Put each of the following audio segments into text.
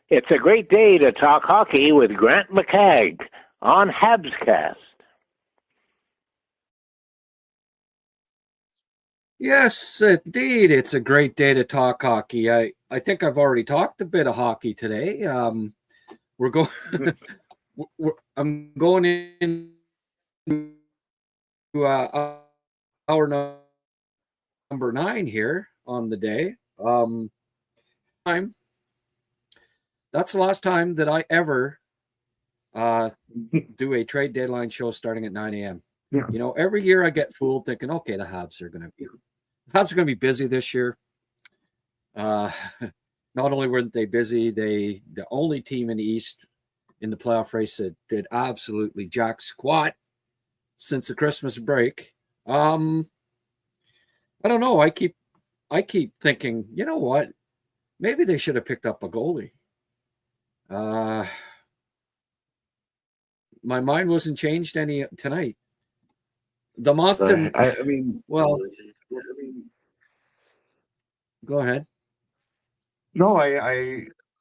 It's a great day to talk hockey with Grant McCagg on HabsCast. Yes, indeed. It's a great day to talk hockey. I think I've already talked a bit of hockey today. We're going. I'm going in to hour number 9 here on the day. That's the last time that I ever do a trade deadline show starting at 9 a.m. Yeah. You know, every year I get fooled thinking, okay, the Habs are going to be busy this year. Not only weren't they busy, the only team in the East in the playoff race that did absolutely jack squat since the Christmas break. I don't know. I keep thinking, you know what? Maybe they should have picked up a goalie. My mind wasn't changed any tonight. The Montembeault. Go ahead. No,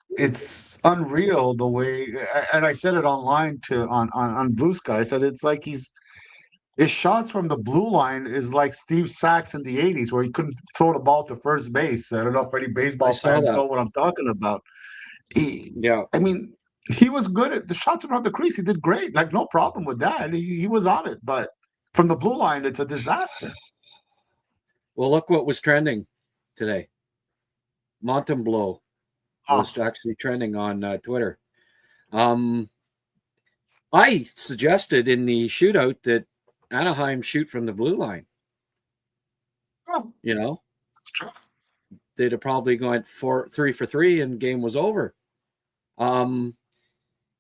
it's unreal the way, and I said it online on Blue Sky. I said it's like his shots from the blue line is like Steve Sachs in the '80s, where he couldn't throw the ball to first base. I don't know if any baseball fans know what I'm talking about. I mean, he was good at the shots around the crease. He did great, like no problem with that. He was on it, but from the blue line, it's a disaster. Well, look what was trending today. Montembeault was actually trending on Twitter. I suggested in the shootout that Anaheim shoot from the blue line. Oh, you know, that's true. They'd have probably gone 3 for 3 and game was over.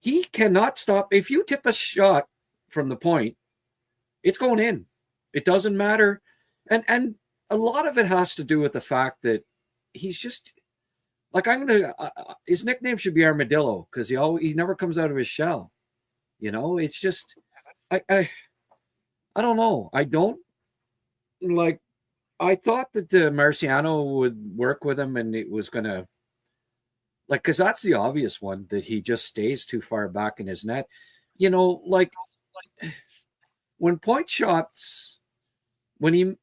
He cannot stop. If you tip a shot from the point, it's going in. It doesn't matter. And a lot of it has to do with the fact that he's just like, his nickname should be Armadillo because he never comes out of his shell. You know, it's just, I don't know. I don't like, I thought that Marciano would work with him and it was going to, like, because that's the obvious one, that he just stays too far back in his net. You know, like when point shots, when you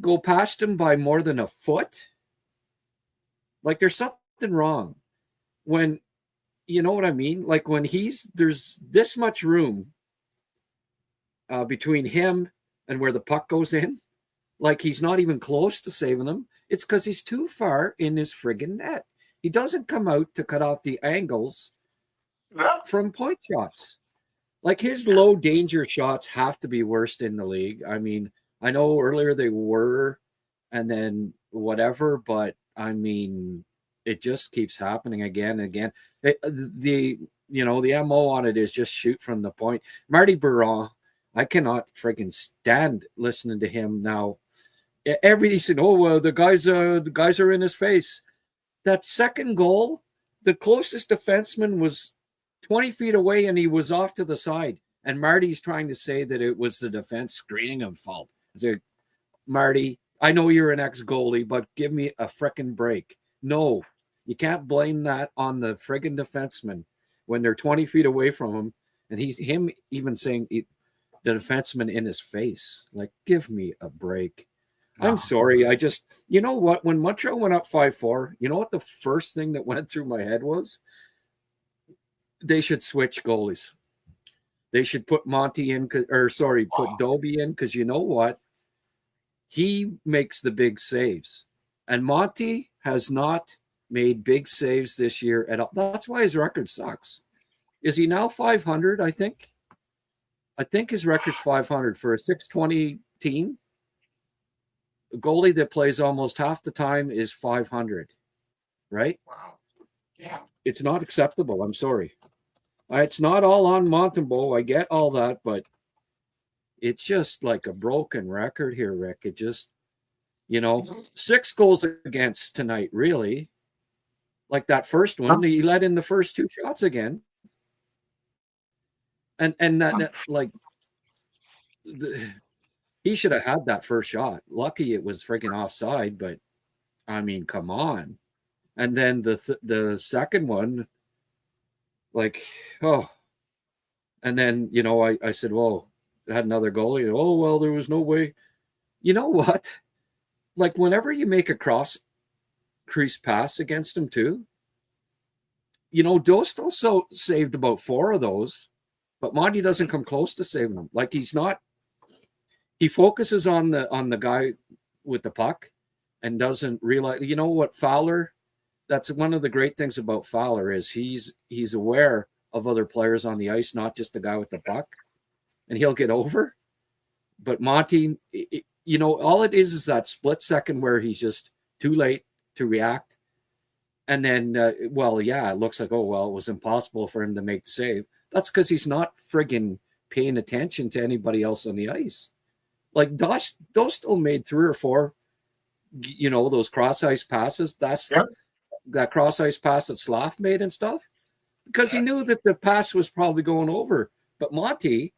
go past him by more than a foot, like there's something wrong. When, you know what I mean? Like when there's this much room between him and where the puck goes in, like he's not even close to saving them. It's because he's too far in his friggin' net. He doesn't come out to cut off the angles from point shots. Like his low danger shots have to be worst in the league. I mean, I know earlier they were, and then whatever, but I mean, it just keeps happening again and again. The MO on it is just shoot from the point. Marty Biron, I cannot friggin' stand listening to him now. Everybody said, "Oh well, the guys are in his face." That second goal, the closest defenseman was 20 feet away, and he was off to the side. And Marty's trying to say that it was the defense screening him fault. I said, Marty, I know you're an ex-goalie, but give me a frickin' break. No, you can't blame that on the friggin' defenseman when they're 20 feet away from him, and him even saying the defenseman in his face. Like, give me a break. I'm sorry. You know what? When Montreal went up 5-4, you know what the first thing that went through my head was? They should switch goalies. They should put put Dobie in, because you know what? He makes the big saves. And Monty has not made big saves this year at all. That's why his record sucks. Is he now 500, I think? I think his record's 500 for a 620 team. A goalie that plays almost half the time is 500, right? Wow. Yeah. It's not acceptable. I'm sorry. It's not all on Montembeault. I get all that, but it's just like a broken record here, Rick. It just, 6 goals against tonight, really. Like that first one, he let in the first 2 shots again. And that like... He should have had that first shot. Lucky it was freaking offside, but I mean, come on. And then the second one, like, oh. And then, you know, I said, well, I had another goalie. Oh, well, there was no way. You know what? Like, whenever you make a cross crease pass against him, too, you know, Dost also saved about 4 of those, but Monty doesn't come close to saving them. Like, he focuses on the guy with the puck and doesn't realize, you know what, Fowler, that's one of the great things about Fowler is he's aware of other players on the ice, not just the guy with the puck, and he'll get over. But Monty, you know, all it is that split second where he's just too late to react. And then, well, yeah, it looks like, oh, well, it was impossible for him to make the save. That's because he's not friggin' paying attention to anybody else on the ice. Like, Dostal made 3 or 4, you know, those cross-ice passes. That's that cross-ice pass that Slav made and stuff. Because he knew that the pass was probably going over. But Monty,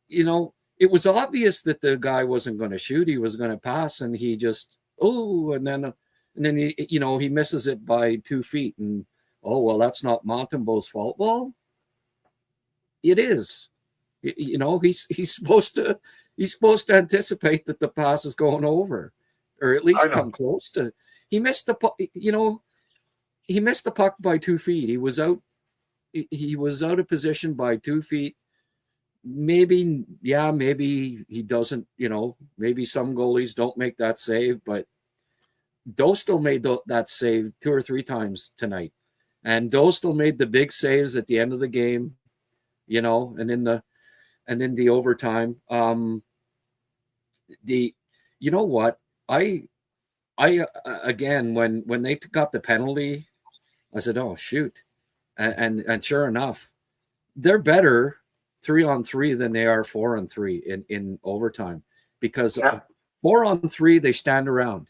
you know, it was obvious that the guy wasn't going to shoot. He was going to pass, and he just, and then he, you know, he misses it by 2 feet. And, oh, well, that's not Montembeault's fault. Well, it is. You know, he's supposed to anticipate that the pass is going over, or at least come close to. He missed the puck, you know, he missed the puck by 2 feet. He was out of position by 2 feet. Maybe he doesn't, you know, maybe some goalies don't make that save, but Dostal made that save 2 or 3 times tonight. And Dostal made the big saves at the end of the game, you know, and in the overtime. You know what? I again, when they got the penalty, I said, oh, shoot. And sure enough, they're better 3-on-3 than they are 4-on-3 in overtime, because 4-on-3, they stand around.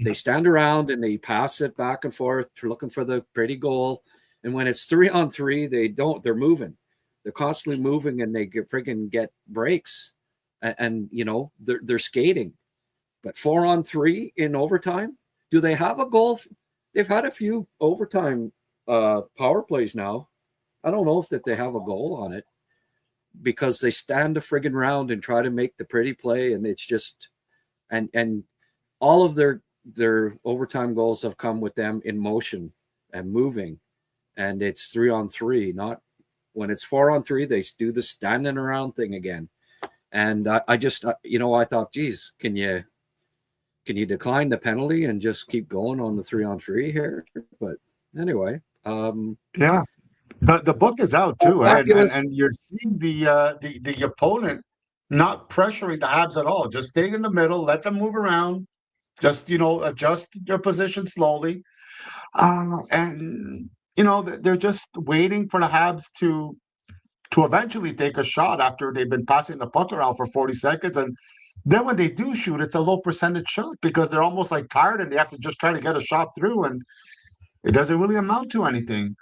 They stand around and they pass it back and forth, looking for the pretty goal. And when it's 3-on-3, they're moving. They're constantly moving, and they get breaks, and you know, they're skating. But 4-on-3 in overtime, do they have a goal? They've had a few overtime power plays now. I don't know if they have a goal on it, because they stand a friggin' round and try to make the pretty play, and it's just and all of their overtime goals have come with them in motion and moving, and it's 3-on-3. Not when it's 4-on-3, they do the standing around thing again. And I just, you know, I thought, geez, can you decline the penalty and just keep going on the 3-on-3 here? But anyway, yeah. The book is out too, and you're seeing the opponent not pressuring the Habs at all. Just staying in the middle, let them move around, just, you know, adjust their position slowly, and you know, they're just waiting for the Habs to eventually take a shot after they've been passing the puck around for 40 seconds, and then when they do shoot, it's a low percentage shot because they're almost like tired and they have to just try to get a shot through, and it doesn't really amount to anything.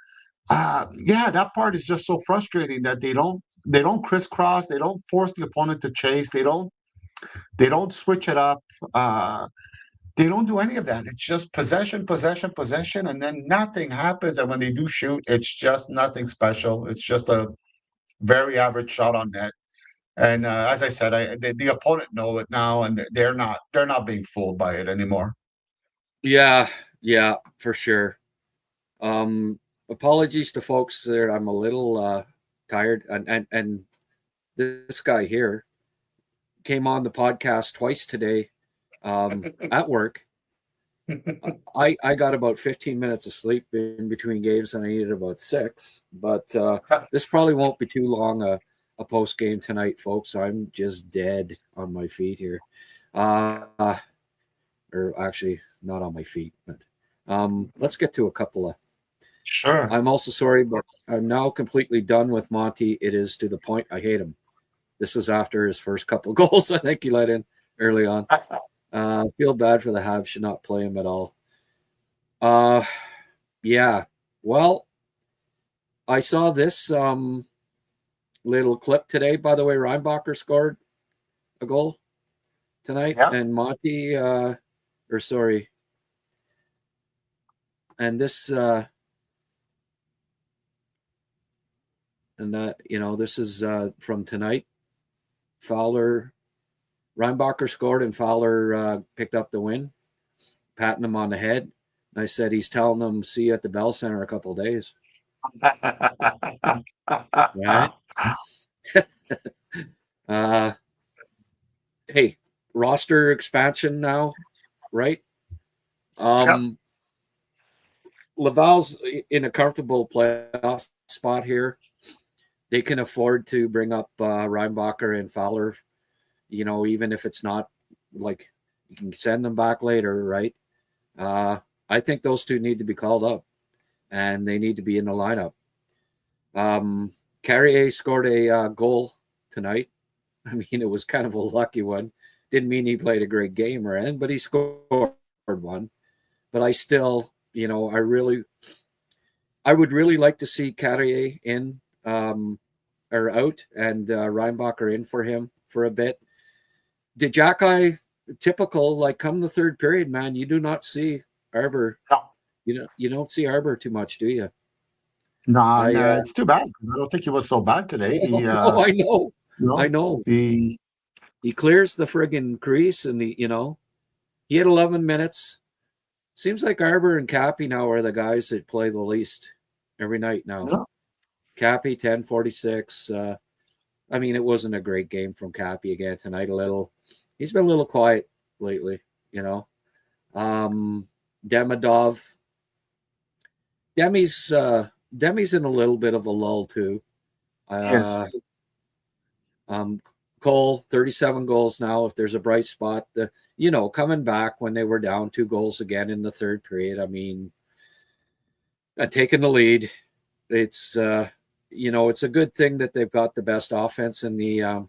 Yeah, that part is just so frustrating that they don't crisscross, they don't force the opponent to chase, they don't switch it up, they don't do any of that. It's just possession, and then nothing happens. And when they do shoot, it's just nothing special. It's just a very average shot on net. And as I said, the opponent know it now, and they're not being fooled by it anymore. Yeah, for sure. Apologies to folks there. I'm a little tired, and this guy here came on the podcast twice today at work. I got about 15 minutes of sleep in between games, and I needed about 6. But this probably won't be too long a post game tonight, folks. I'm just dead on my feet here, or actually not on my feet. But let's get to a couple of. Sure. I'm also sorry, but I'm now completely done with Monty. It is to the point I hate him. This was after his first couple of goals I think he let in early on. Feel bad for the Habs, should not play him at all. Yeah. Well, I saw this little clip today. By the way, Reinbacher scored a goal tonight, and Monty, and this And this is from tonight. Reinbacher scored and Fowler picked up the win, patting him on the head. And I said he's telling them see you at the Bell Center a couple of days. Right? Hey, roster expansion now, right? Laval's in a comfortable playoff spot here. They can afford to bring up Reinbacher and Fowler, even if it's not like you can send them back later, right? I think those two need to be called up, and they need to be in the lineup. Carrier scored a goal tonight. I mean, it was kind of a lucky one. Didn't mean he played a great game or anything, but he scored one. But I still, I would really like to see Carrier in or out and Reinbacher in for him for a bit. Did Jackeye, typical, like come the third period, man, you do not see Arbor. No. You don't see Arbor too much, do you? No, it's too bad. I don't think he was so bad today. I know. I know. He clears the friggin' crease, and he had 11 minutes. Seems like Arbor and Cappy now are the guys that play the least every night now. Yeah. Cappy 10:46. I mean, it wasn't a great game from Cappy again tonight. He's been a little quiet lately, Demidov. Demi's in a little bit of a lull too. Yes. Cole, 37 goals now. If there's a bright spot, coming back when they were down 2 goals again in the third period. I mean, taking the lead. It's it's a good thing that they've got the best offense in the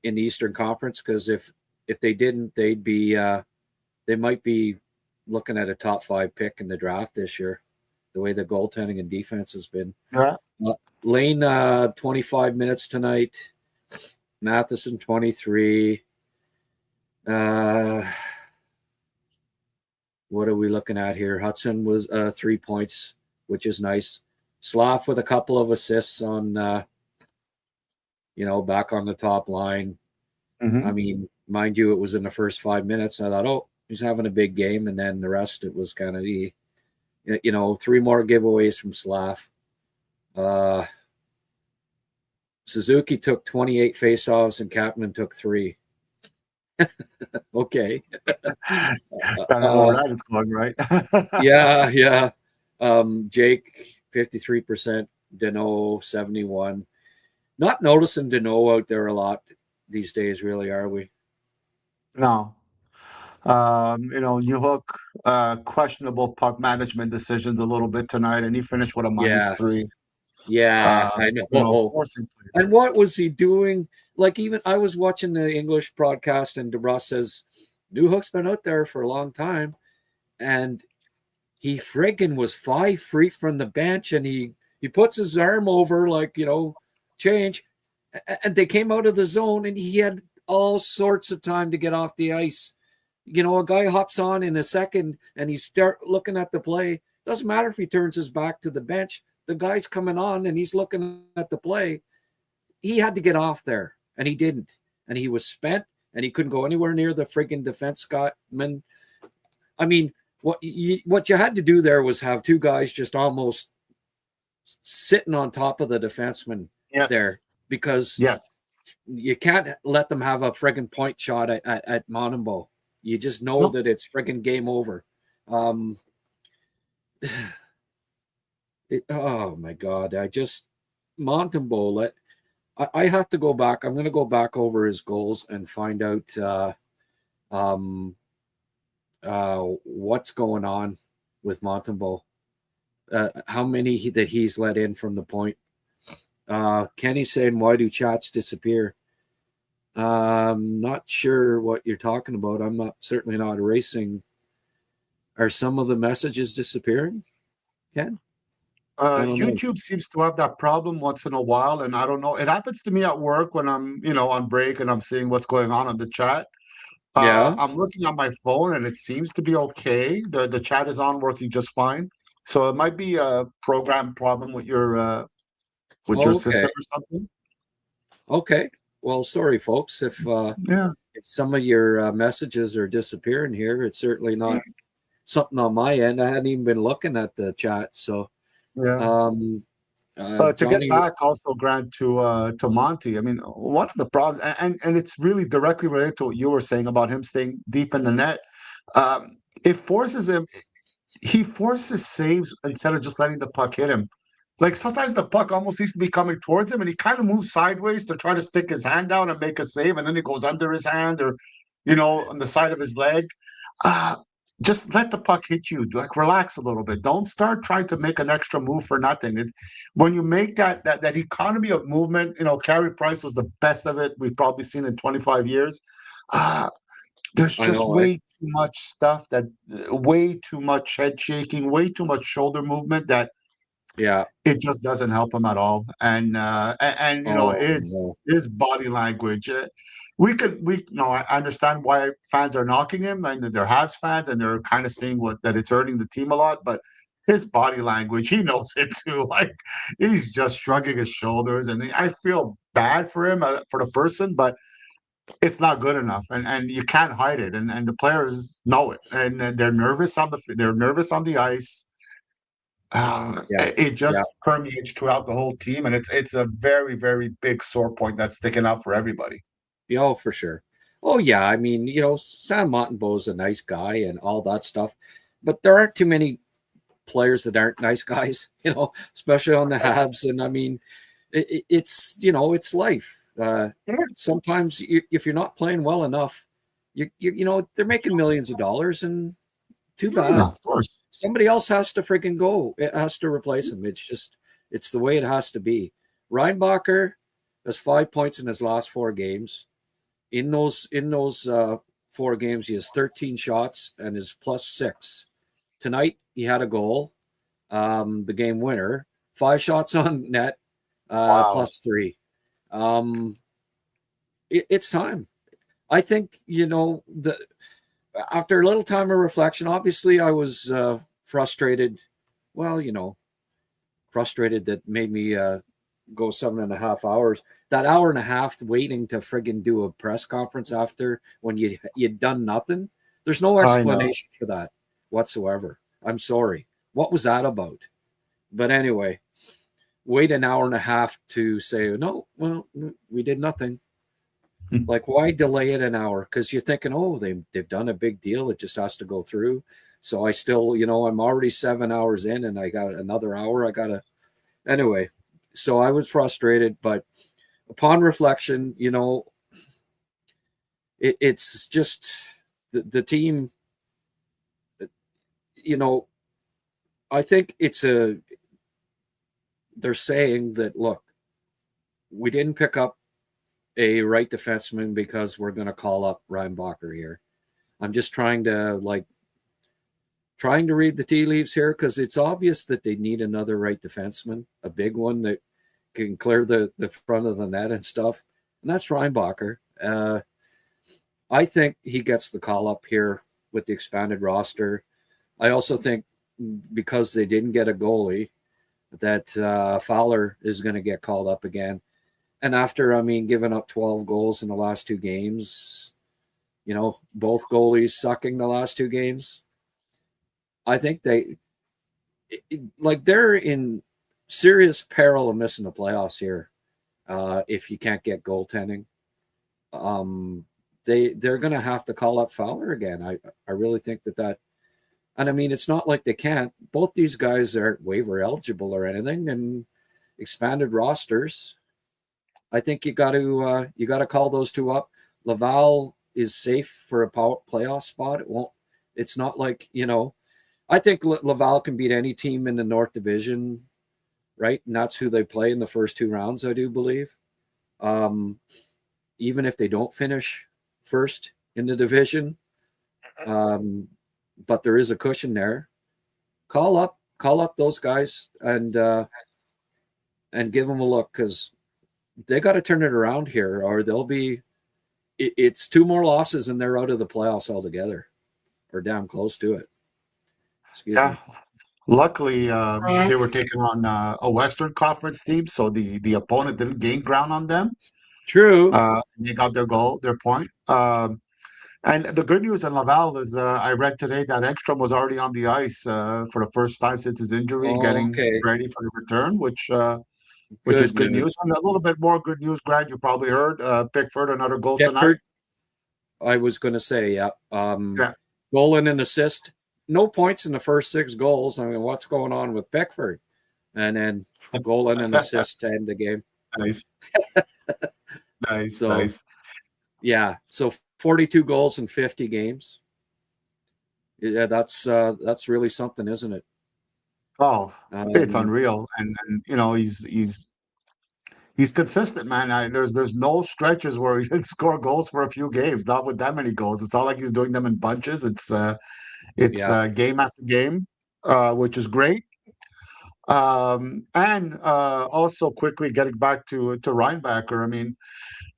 Eastern Conference, because if they didn't, they might be looking at a top 5 pick in the draft this year. The way the goaltending and defense has been. Yeah. Lane 25 minutes tonight. Matheson 23. What are we looking at here? Hudson was 3 points, which is nice. Slav with a couple of assists on, back on the top line. Mm-hmm. I mean, mind you, it was in the first 5 minutes. I thought, oh, he's having a big game. And then the rest, it was kind of 3 more giveaways from Slav. Suzuki took 28 faceoffs and Kapman took 3. Okay. I don't know where that is going, right? Yeah. Jake, 53%. Deneau, 71. Not noticing Deneau out there a lot these days, really, are we? No. Newhook, questionable puck management decisions a little bit tonight, and he finished with a -3. Yeah, I know. And what was he doing? Like, even I was watching the English broadcast, and DeBrusk says, Newhook's been out there for a long time, and he friggin' was 5 feet from the bench, and he puts his arm over, like, change, and they came out of the zone, and he had all sorts of time to get off the ice. A guy hops on in a second, and he start looking at the play. Doesn't matter if he turns his back to the bench. The guy's coming on, and he's looking at the play. He had to get off there, and he didn't. And he was spent, and he couldn't go anywhere near the friggin' defense man. I mean, what you had to do there was have 2 guys just almost sitting on top of the defenseman there, because you can't let them have a friggin' point shot at Montembeault. You just know that it's friggin' game over. Oh my God! Montembeault. I have to go back. I'm going to go back over his goals and find out what's going on with Montembeault. How many that he's let in from the point. Kenny's saying, why do chats disappear? Not sure what you're talking about. I'm certainly not erasing. Are some of the messages disappearing, Ken? YouTube seems to have that problem once in a while, and I don't know. It happens to me at work when I'm, on break and I'm seeing what's going on the chat. I'm looking on my phone and it seems to be okay. The chat is on, working just fine. So it might be a program problem with your with your Okay. system or something. Okay. Well, sorry, folks, if Yeah. some of your messages are disappearing here. It's certainly not something on my end. I hadn't even been looking at the chat. So, Yeah. um, But to get Johnny, back also, Grant, to Monty, I mean, one of the problems, and it's really directly related to what you were saying about him staying deep in the net. It forces him. He forces saves instead of just letting the puck hit him. Like sometimes the puck almost seems to be coming towards him, and he kind of moves sideways to try to stick his hand down and make a save, and then it goes under his hand or, on the side of his leg. Uh, just let the puck hit you. Like relax a little bit. Don't start trying to make an extra move for nothing. It's when you make that economy of movement. Carey Price was the best of it we've probably seen in 25 years. Uh, there's I just know. way too much stuff way too much head shaking, way too much shoulder movement that Yeah. it just doesn't help him at all. And Oh, his no. his body language. I understand why fans are knocking him, and they're Habs fans, and they're kind of seeing that it's hurting the team a lot, but his body language, he knows it too. Like he's just shrugging his shoulders, and I feel bad for him, for the person, but it's not good enough, and you can't hide it, and the players know it, and they're nervous on the ice. Yeah. It Yeah. just permeates throughout the whole team, and it's a very, very big sore point that's sticking out for everybody. Yeah, oh, for sure. Oh, yeah. I mean, Sam Montembeault's a nice guy and all that stuff, but there aren't too many players that aren't nice guys, especially on the Habs. And I mean, it's life. Sometimes if you're not playing well enough, they're making millions of dollars, and too Yeah, bad. of course. Somebody else has to freaking go. It has to replace him. It's the way it has to be. Reinbacher has 5 points in his last 4 games. In those 4 games, he has 13 shots and is +6. Tonight he had a goal, the game winner, 5 shots on net, Wow. +3. It's time. I think after a little time of reflection. Obviously, I was frustrated. Well, frustrated that made me go 7.5 hours. That hour and a half waiting to friggin' do a press conference after when you'd done nothing. There's no I know. explanation for that whatsoever. I'm sorry. What was that about? But anyway, wait an hour and a half to say, no, well, we did nothing. Like, why delay it an hour? Because you're thinking, oh, they've done a big deal. It just has to go through. So I still, I'm already 7 hours in, and I got another hour. Anyway. So I was frustrated, but upon reflection, it's just the team. I think they're saying that, look, we didn't pick up a right defenseman because we're going to call up Reinbacher here. I'm just trying to read the tea leaves here, because it's obvious that they need another right defenseman, a big one that can clear the front of the net and stuff. And that's Reinbacher. I think he gets the call up here with the expanded roster. I also think because they didn't get a goalie, that Fowler is going to get called up again. And after, giving up 12 goals in the last 2 games, both goalies sucking the last 2 games, I think they're in serious peril of missing the playoffs here if you can't get goaltending. They're going to have to call up Fowler again. I really think that. And it's not like they can't. Both these guys aren't waiver eligible or anything, and expanded rosters. I think you got to call those 2 up. Laval is safe for a playoff spot. It won't. It's not like I think Laval can beat any team in the North Division, right? And that's who they play in the first 2 rounds, I do believe. Even if they don't finish first in the division, but there is a cushion there. Call up those guys and give them a look, because they got to turn it around here, or they'll be. It's 2 more losses and they're out of the playoffs altogether, or damn close to it. Excuse me. Luckily, they were taking on a Western Conference team, so the opponent didn't gain ground on them. True. They got their goal, their point. And the good news in Laval is I read today that Ekstrom was already on the ice for the first time since his injury, getting Okay. ready for the return, which is Good good news. news. And a little bit more good news, Grant, you probably heard. Pickford, another goal tonight. Pickford, I was going to say, yeah. Yeah. Goal and an assist. No points in the first 6 goals. I mean, what's going on with Pickford? And then a goal and an assist to end the game. Nice. Nice, So, nice. yeah. So 42 goals in 50 games. Yeah, that's really something, isn't it? Oh, it's unreal. And you know, he's consistent, man. There's no stretches where he didn't score goals for a few games, not with that many goals. It's not like he's doing them in bunches. It's game after game, which is great. And also quickly getting back to Reinbacher. I mean,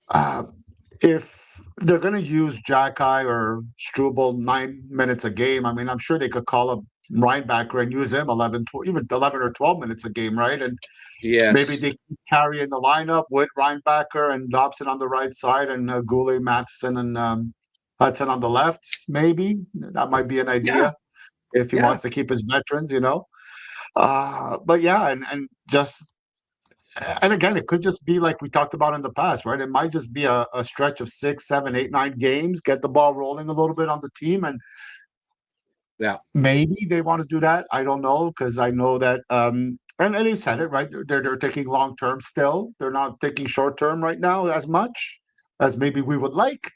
uh, if they're going to use Jacky or Struble 9 minutes a game, I mean, I'm sure they could call up Reinbacher and use him 11, even 11 or 12 minutes a game, right? And maybe Yes. they keep carrying the lineup with Reinbacher and Dobson on the right side and Goulet, Matheson, and Hudson on the left. Maybe that might be an idea if he wants to keep his veterans, you know. But yeah, and just and again, it could just be like we talked about in the past, right? It might just be a stretch of 6, 7, 8, 9 games, get the ball rolling a little bit on the team, and maybe they want to do that. I don't know because I know that and they said it right. They're thinking long term still. They're not thinking short term right now as much as maybe we would like.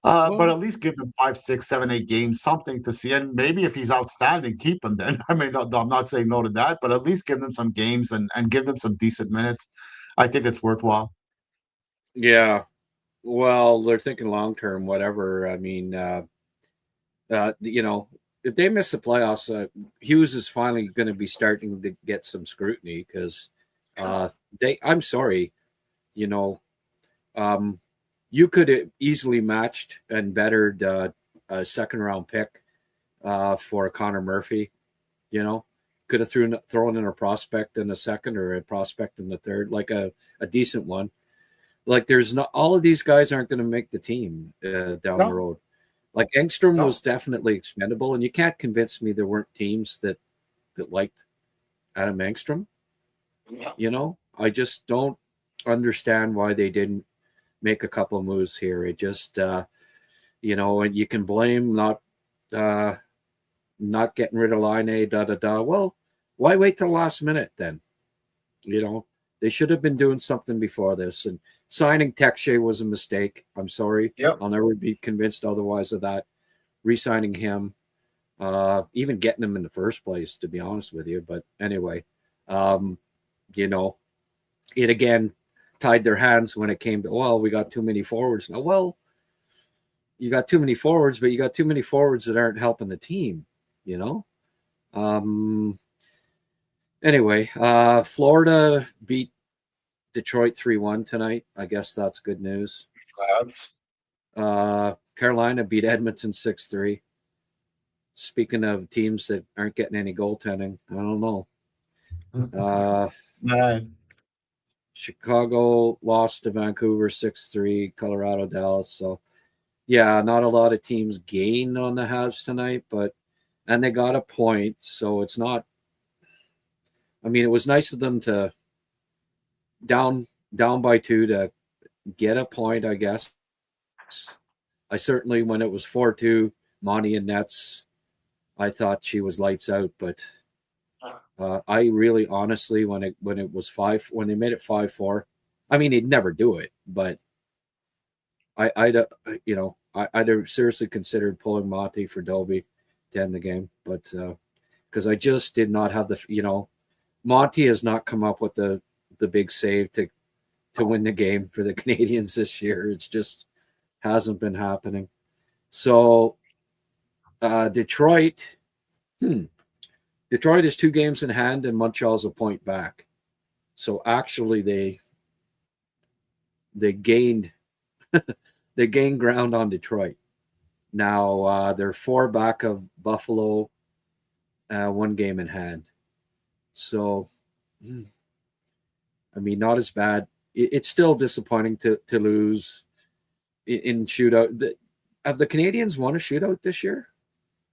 But at least give them 5, 6, 7, 8 games, something to see. And maybe if he's outstanding, keep him then. I mean, I'm not saying no to that, but at least give them some games and give them some decent minutes. I think it's worthwhile. Yeah. Well, they're thinking long term, whatever. I mean, you know, if they miss the playoffs, Hughes is finally going to be starting to get some scrutiny because I'm sorry, you know, you could have easily matched and bettered a 2nd-round pick for Connor Murphy. You know, could have thrown in a prospect in the 2nd or a prospect in the 3rd, like a decent one. Like there's not all of these guys aren't going to make the team down the road. Like Engstrom was definitely expendable, and you can't convince me there weren't teams that liked Adam Engstrom. You know, I just don't understand why they didn't make a couple moves here. It just, you know, and you can blame not getting rid of Line, Well, why wait till the last minute then? You know, they should have been doing something before this. And signing Tekshay was a mistake. I'm sorry. I'll never be convinced otherwise of that. Re-signing him, even getting him in the first place, to be honest with you. But anyway, you know, it again tied their hands when it came to, well, we got too many forwards. Now, well, you got too many forwards, but you got too many forwards that aren't helping the team, you know? Anyway, Florida beat Detroit 3-1 tonight. I guess that's good news. Carolina beat Edmonton 6-3. Speaking of teams that aren't getting any goaltending, I don't know. Chicago lost to Vancouver 6-3, Colorado, Dallas. So, yeah, not a lot of teams gained on the Habs tonight, and they got a point. So it's not, I mean, it was nice of them to down by 2 to get a point, I guess. I certainly, when it was 4-2, Monty and Nets, I thought she was lights out, but I really honestly, when it was when they made it 5-4, I mean, he'd never do it, but I'd have seriously considered pulling Monty for Dolby to end the game, but because I just did not have Monty has not come up with the big save to win the game for the Canadians this year. It's just hasn't been happening. So Detroit is 2 games in hand and Montreal's a point back. So actually they gained they gained ground on Detroit. Now they're 4 back of Buffalo, 1 game in hand. So, I mean, not as bad. It's still disappointing to lose in shootout. Have the Canadians won a shootout this year?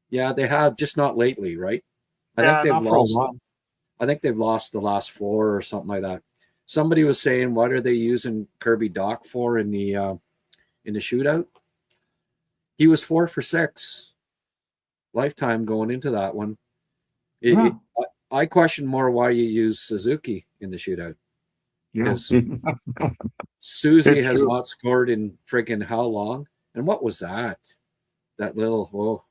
Yeah, they have, just not lately, right? I think Yeah, they've not for a lost. while. I think they've lost the last 4 or something like that. Somebody was saying, what are they using Kirby Doc for in the shootout? He was 4 for 6 lifetime going into that one. Yeah. I question more why you use Suzuki in the shootout, Yeah. because Susie It's has true. not scored in friggin' how long? And what was that? That little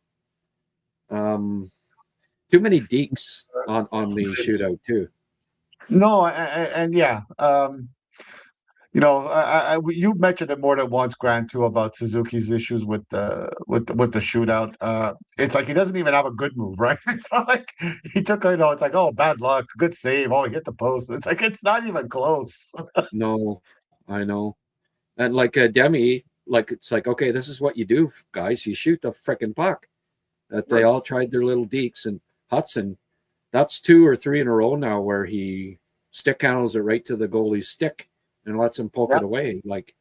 too many deeks on the shootout too. No, and yeah, you mentioned it more than once, Grant, too, about Suzuki's issues with the shootout. It's like he doesn't even have a good move, right? It's not like he took, it's like, oh, bad luck, good save, oh, he hit the post. It's like it's not even close. No, I know. And like Demi, like it's like, okay, this is what you do, guys. You shoot the frickin' puck. That they all tried their little deeks, and Hudson, that's 2 or 3 in a row now where he stick handles it right to the goalie's stick and lets him poke Yeah. it away. Like,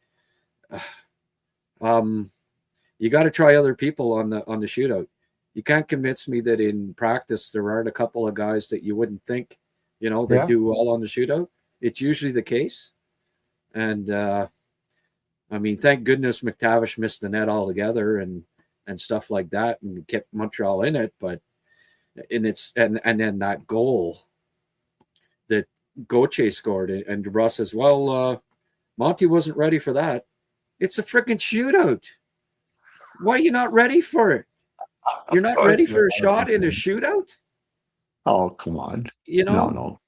you got to try other people on the shootout. You can't convince me that in practice there aren't a couple of guys that you wouldn't think, that Yeah. do well on the shootout. It's usually the case, and I mean, thank goodness McTavish missed the net altogether and stuff like that, and kept Montreal in it. But and then that goal that Gauthier scored, and Russ as well. Monty wasn't ready for that. It's a freaking shootout. Why are you not ready for it? You're Of not ready course, for a man. shot in a shootout? Oh, come on. You No, know? no.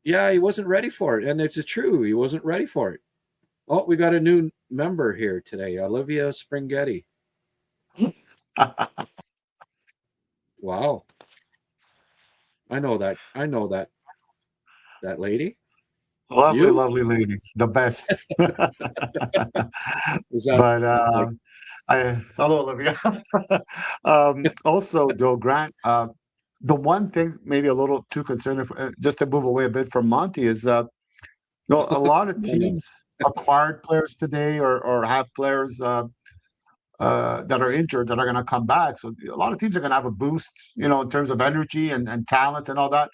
Yeah, he wasn't ready for it. And it's true. He wasn't ready for it. Oh, we got a new member here today, Olivia Springhetti. Wow. I know that. That lady. Lovely, You? lovely lady, the best. Is that But like hello, Olivia. Also, though, Grant, the one thing maybe a little too concerning, just to move away a bit from Monty, is a lot of teams acquired players today or have players that are injured that are going to come back. So a lot of teams are going to have a boost, in terms of energy and talent and all that.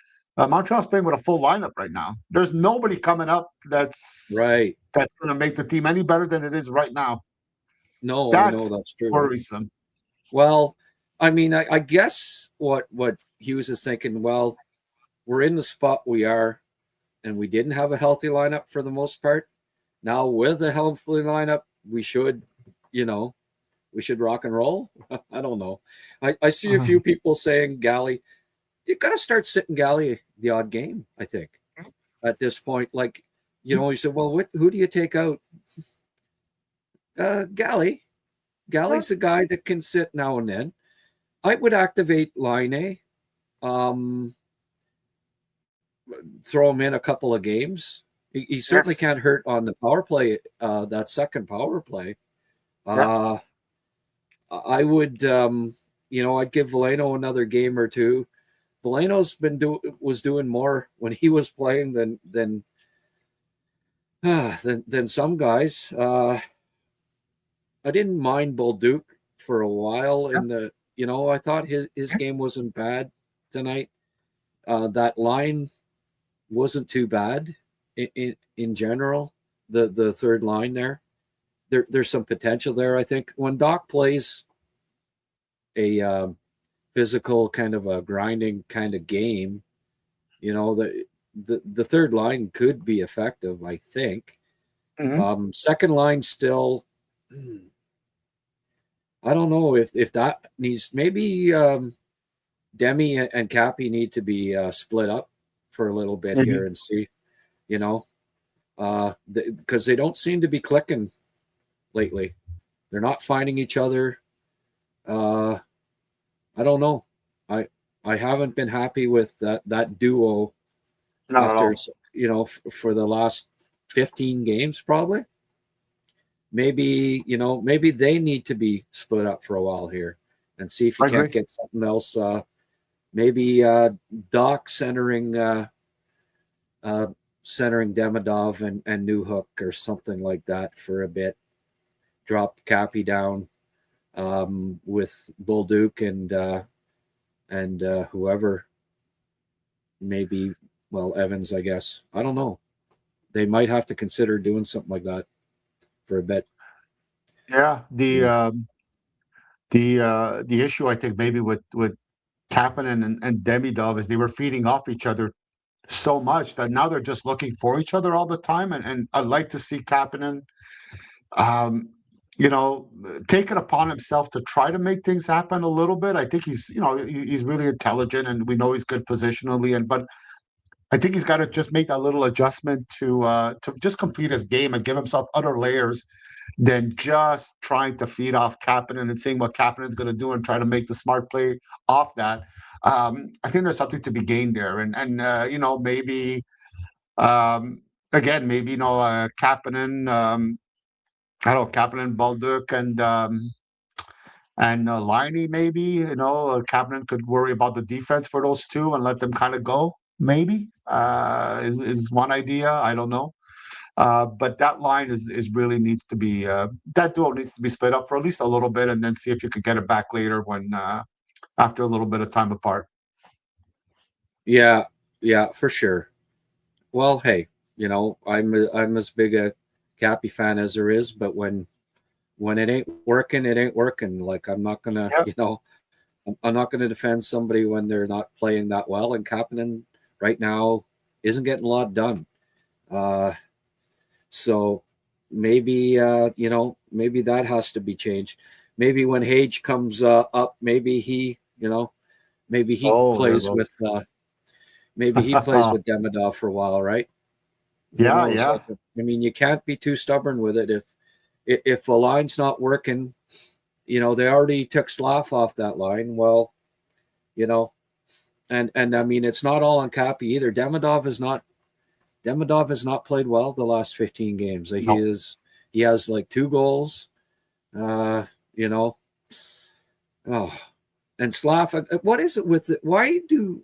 Montreal's playing with a full lineup right now. There's nobody coming up that's right? going to make the team any better than it is right now. No, I know That's that's true. worrisome. Well, I mean, I guess what Hughes is thinking. Well, we're in the spot we are, and we didn't have a healthy lineup for the most part. Now with a healthy lineup, we should, we should rock and roll. I don't know. I see a few people saying Galley. You got to start sitting Galley the odd game. I think at this point, like you said, well, who do you take out? Galley. Galley's a guy that can sit now and then. I would activate Line. Throw him in a couple of games. He certainly can't hurt on the power play. That second power play. I would, I'd give Veleno another game or two. Veleno's was doing more when he was playing than some guys. I didn't mind Bolduc for a while in the. I thought his game wasn't bad tonight. That line wasn't too bad in general. The third line there's some potential there. I think when Doc plays a physical kind of a grinding kind of game, the third line could be effective. I think. Second line still. I don't know if that needs maybe Demi and Cappy need to be split up for a little bit here and see, because they don't seem to be clicking lately. They're not finding each other. I don't know. I haven't been happy with that duo after for the last 15 games probably. Maybe they need to be split up for a while here and see if you can't get something else maybe Doc centering Demidov and Newhook or something like that for a bit. Drop Cappy down with Bolduc and whoever, maybe, well, Evans, I guess. I don't know. They might have to consider doing something like that for a bit. Yeah, the issue I think maybe with Kapanen and Demidov is they were feeding off each other so much that now they're just looking for each other all the time. And I'd like to see Kapanen, um, you know, take it upon himself to try to make things happen a little bit. I think he's, you know, he's really intelligent, and we know he's good positionally. But I think he's got to just make that little adjustment to just complete his game and give himself other layers than just trying to feed off Kapanen and seeing what Kapanen's going to do and try to make the smart play off that. I think there's something to be gained there, and you know, maybe um, again, maybe, you know, Kapanen, I don't know, Kapanen, Balduc, and Liney, maybe, you know, Kapanen could worry about the defense for those two and let them kind of go. Maybe is one idea. I don't know. But that line is really needs to be that duo needs to be split up for at least a little bit, and then see if you could get it back later when after a little bit of time apart. Yeah, for sure. Well, hey, you know, I'm as big a Cappy fan as there is, but when it ain't working, it ain't working. Like, I'm not gonna, Yep. you know, I'm not gonna defend somebody when they're not playing that well. And Kapanen right now isn't getting a lot done. So maybe you know, maybe that has to be changed. Maybe when Hage comes up, maybe he, you know, maybe he Oh, there plays goes. with maybe he plays with Demidov for a while, right? Who Yeah, knows? yeah. Like, I mean, you can't be too stubborn with it. If a line's not working, you know, they already took Slav off that line. Well, you know, and I mean, it's not all on Cappy either. Demidov has not played well the last 15 games. Like, No. he has like 2 goals. You know, oh, and Slav. What is it with it? Why do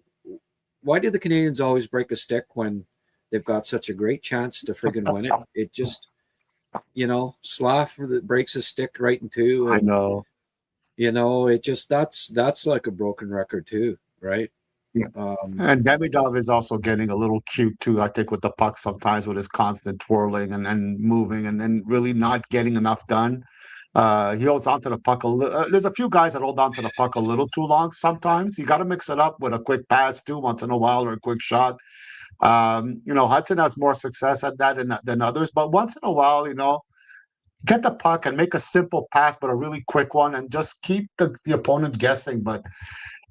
the Canadians always break a stick when they've got such a great chance to friggin' win it? It just, you know, Slav breaks his stick right in two, I and know. you know, it just that's like a broken record too, right? Yeah. Um, And Demidov is also getting a little cute too, I think, with the puck sometimes with his constant twirling and moving and really not getting enough done. He holds on to the puck a little. There's a few guys that hold on to the puck a little too long sometimes. You got to mix it up with a quick pass too, once in a while, or a quick shot. You know, Hudson has more success at that than others, but once in a while, you know, get the puck and make a simple pass, but a really quick one, and just keep the opponent guessing. But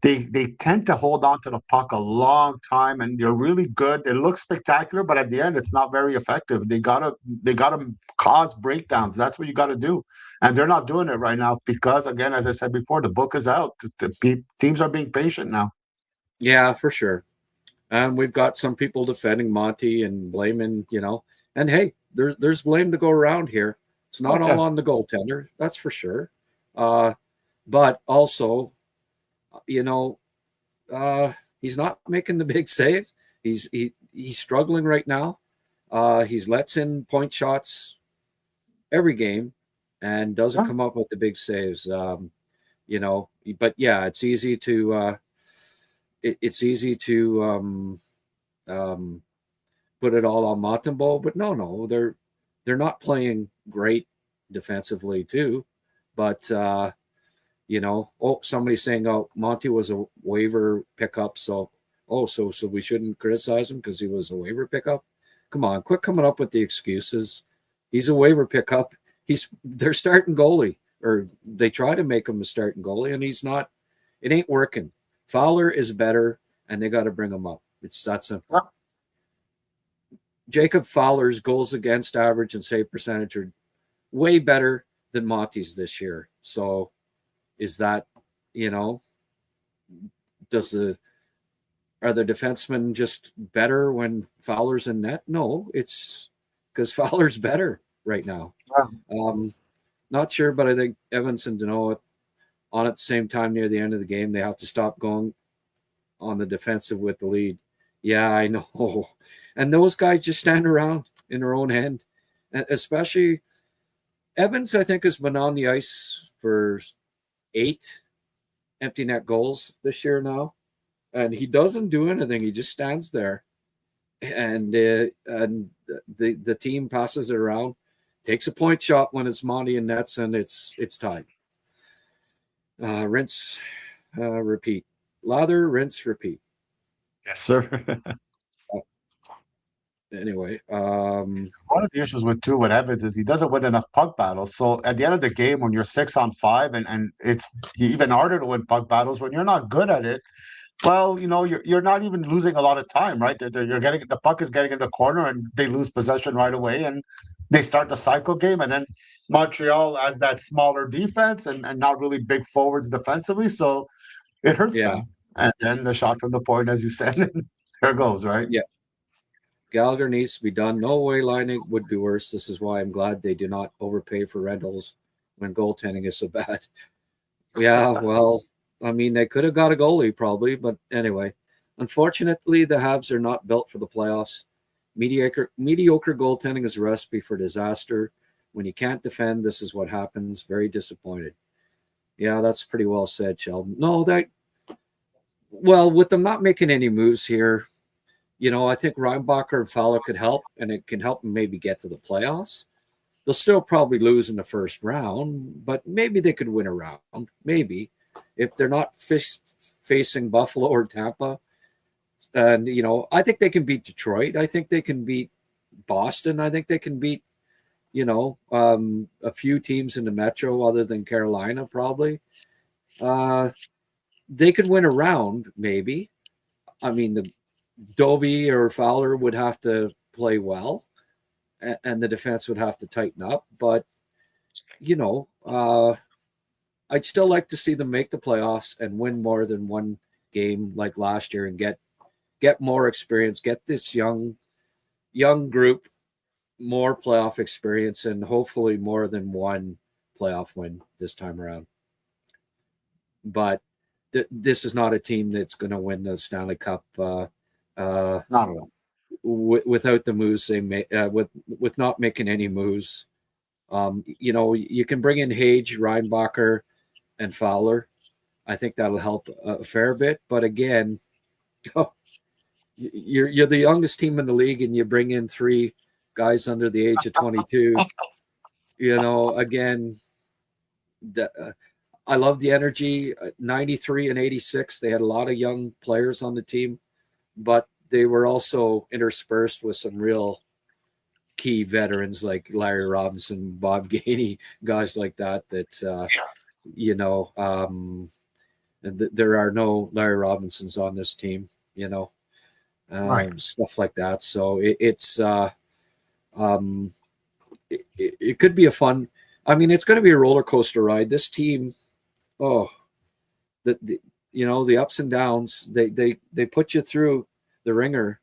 they tend to hold on to the puck a long time, and they're really good. It looks spectacular, but at the end, it's not very effective. They gotta cause breakdowns. That's what you got to do, and they're not doing it right now because, again, as I said before, the book is out. Teams are being patient now. yeah, for sure. We've got some people defending Monty and blaming, you know, and hey, there's blame to go around here. It's Oh not all yeah, on the goaltender, that's for sure. Uh, but also, you know, uh, he's not making the big save. He's struggling right now. He's lets in point shots every game and doesn't yeah. come up with the big saves. You know, but yeah, it's easy to it's easy to um, put it all on Montembeault, but no, they're not playing great defensively too. But you know, oh, somebody's saying, oh, Monty was a waiver pickup, so so we shouldn't criticize him because he was a waiver pickup. Come on, quit coming up with the excuses. He's a waiver pickup. He's their starting goalie, or they try to make him a starting goalie, and he's not. It ain't working. Fowler is better, and they got to bring him up. It's that simple. Yeah. Jacob Fowler's goals against average and save percentage are way better than Monty's this year. So is that, you know, are the defensemen just better when Fowler's in net? No, it's because Fowler's better right now. Not sure, but I think Evans and Danault on at the same time near the end of the game, they have to stop going on the defensive with the lead. Yeah, I know. And those guys just stand around in their own end. Especially Evans, I think, has been on the ice for 8 empty net goals this year now. And he doesn't do anything. He just stands there. And the team passes it around, takes a point shot when it's Monty and nets, and it's tied. Rinse, repeat. Lather, rinse, repeat. Yes, sir. Anyway, one of the issues with Evans is he doesn't win enough puck battles. So at the end of the game, when you're 6-on-5, and it's even harder to win puck battles when you're not good at it. Well, you're not even losing a lot of time, right? You're getting the puck is getting in the corner, and they lose possession right away, and they start the cycle game. And then Montreal has that smaller defense and not really big forwards defensively, so it hurts them. And then the shot from the point, as you said, and there goes, right? Yeah. Gallagher needs to be done. No way lining would be worse. This is why I'm glad they do not overpay for rentals when goaltending is so bad. Yeah, well, I mean, they could have got a goalie probably, but anyway. Unfortunately, the Habs are not built for the playoffs. Mediocre goaltending is a recipe for disaster. When you can't defend, this is what happens. Very disappointed. Yeah, that's pretty well said, Sheldon. No, with them not making any moves here, I think Reinbacher and Fowler could help, and it can help them maybe get to the playoffs. They'll still probably lose in the first round, but maybe they could win a round. Maybe. If they're not facing Buffalo or Tampa. And, I think they can beat Detroit. I think they can beat Boston. I think they can beat, a few teams in the Metro other than Carolina probably. They could win a round, maybe. I mean, the Dobie or Fowler would have to play well, and the defense would have to tighten up. But, I'd still like to see them make the playoffs and win more than one game like last year and get more experience, get this young group more playoff experience, and hopefully more than one playoff win this time around. But this is not a team that's going to win the Stanley Cup. Not at all. Without the moves they make, with not making any moves. You can bring in Hage, Reinbacher, and Fowler. I think that'll help a fair bit. But again, you're the youngest team in the league, and you bring in 3 guys under the age of 22. Again, I love the energy. 93 and 86, they had a lot of young players on the team, but they were also interspersed with some real key veterans like Larry Robinson, Bob Gainey, guys like that. There are no Larry Robinsons on this team, Right. Stuff like that. So it could be a fun. I mean, it's going to be a roller coaster ride. This team, the ups and downs. They put you through the ringer.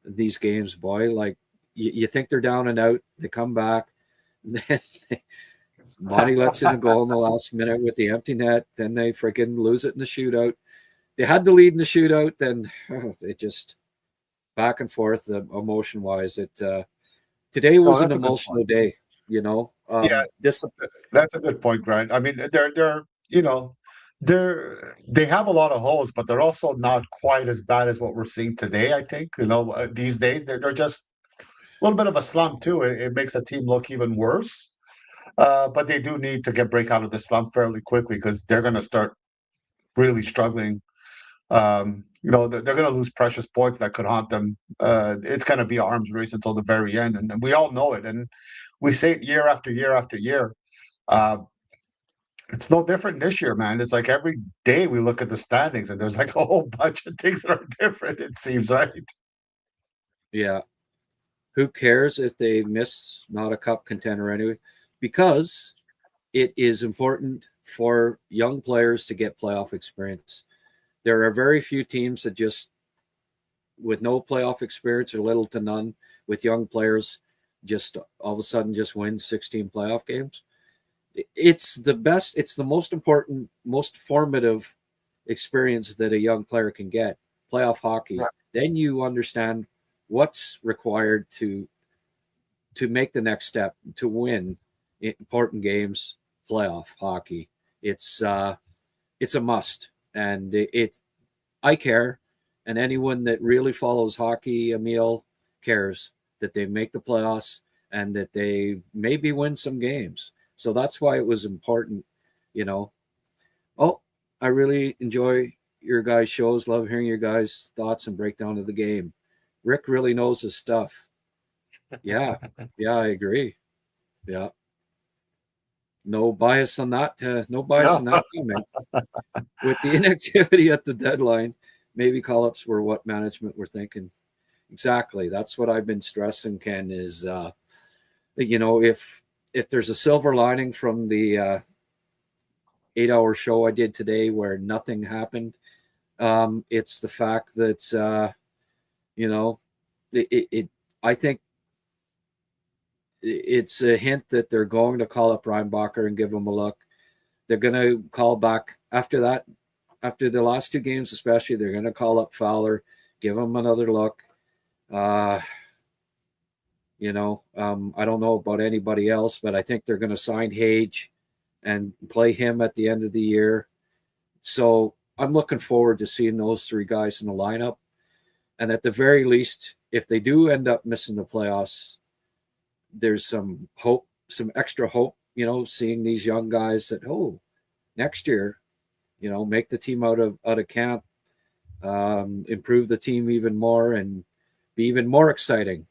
These games, boy, like you think they're down and out, they come back. Then Monty lets in a goal in the last minute with the empty net. Then they freaking lose it in the shootout. They had the lead in the shootout. Then it just back and forth, emotion wise. Today was an emotional day. Yeah, that's a good point, Grant. I mean, they have a lot of holes, but they're also not quite as bad as what we're seeing today. I think these days they're just a little bit of a slump too. It makes a team look even worse. But they do need to break out of the slump fairly quickly because they're going to start really struggling. They're going to lose precious points that could haunt them. It's going to be arms race until the very end, and we all know it. And we say it year after year after year. It's no different this year, man. It's like every day we look at the standings, and there's like a whole bunch of things that are different. It seems, right? Yeah. Who cares if they miss not a cup contender anyway? Because it is important for young players to get playoff experience. There are very few teams that just, with no playoff experience or little to none, with young players, just all of a sudden just win 16 playoff games. It's the best. It's the most important, most formative experience that a young player can get, playoff hockey. Yeah. Then you understand what's required to make the next step to win important games, playoff hockey. It's a must, and I care, and anyone that really follows hockey, Emil, cares that they make the playoffs and that they maybe win some games. So that's why it was important, you know. Oh, I really enjoy your guys' shows. Love hearing your guys' thoughts and breakdown of the game. Rick really knows his stuff. Yeah, yeah, I agree. Yeah, no bias on that. No bias No. on that comment. With the inactivity at the deadline, maybe call-ups were what management were thinking. Exactly. That's what I've been stressing, Ken, is if there's a silver lining from the 8-hour show I did today where nothing happened, it's the fact that I think it's a hint that they're going to call up Reinbacher and give him a look. They're going to call back after that, after the last two games especially. They're going to call up Fowler, give him another look. I don't know about anybody else, but I think they're going to sign Hage and play him at the end of the year. So I'm looking forward to seeing those three guys in the lineup. And at the very least, if they do end up missing the playoffs, there's some hope, some extra hope, seeing these young guys that, next year, make the team out of camp, improve the team even more and be even more exciting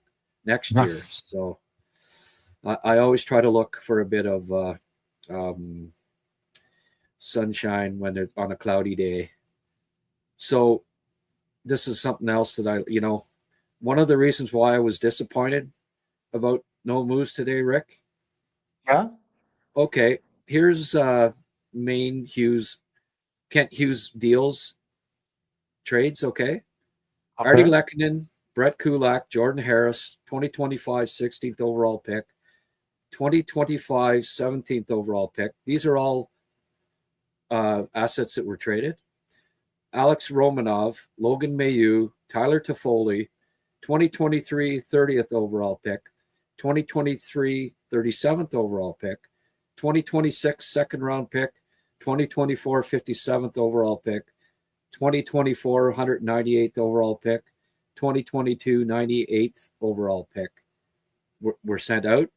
next year. So I always try to look for a bit of sunshine when they're on a cloudy day. So this is something else that one of the reasons why I was disappointed about no moves today, Rick. Yeah. Okay, here's Kent Hughes deals, trades, okay? Artie Lehkonen, Brett Kulak, Jordan Harris, 2025 16th overall pick, 2025 17th overall pick. These are all assets that were traded. Alex Romanov, Logan Mailloux, Tyler Toffoli, 2023 30th overall pick, 2023 37th overall pick, 2026 second round pick, 2024 57th overall pick, 2024 198th overall pick, 2022 98th overall pick were sent out.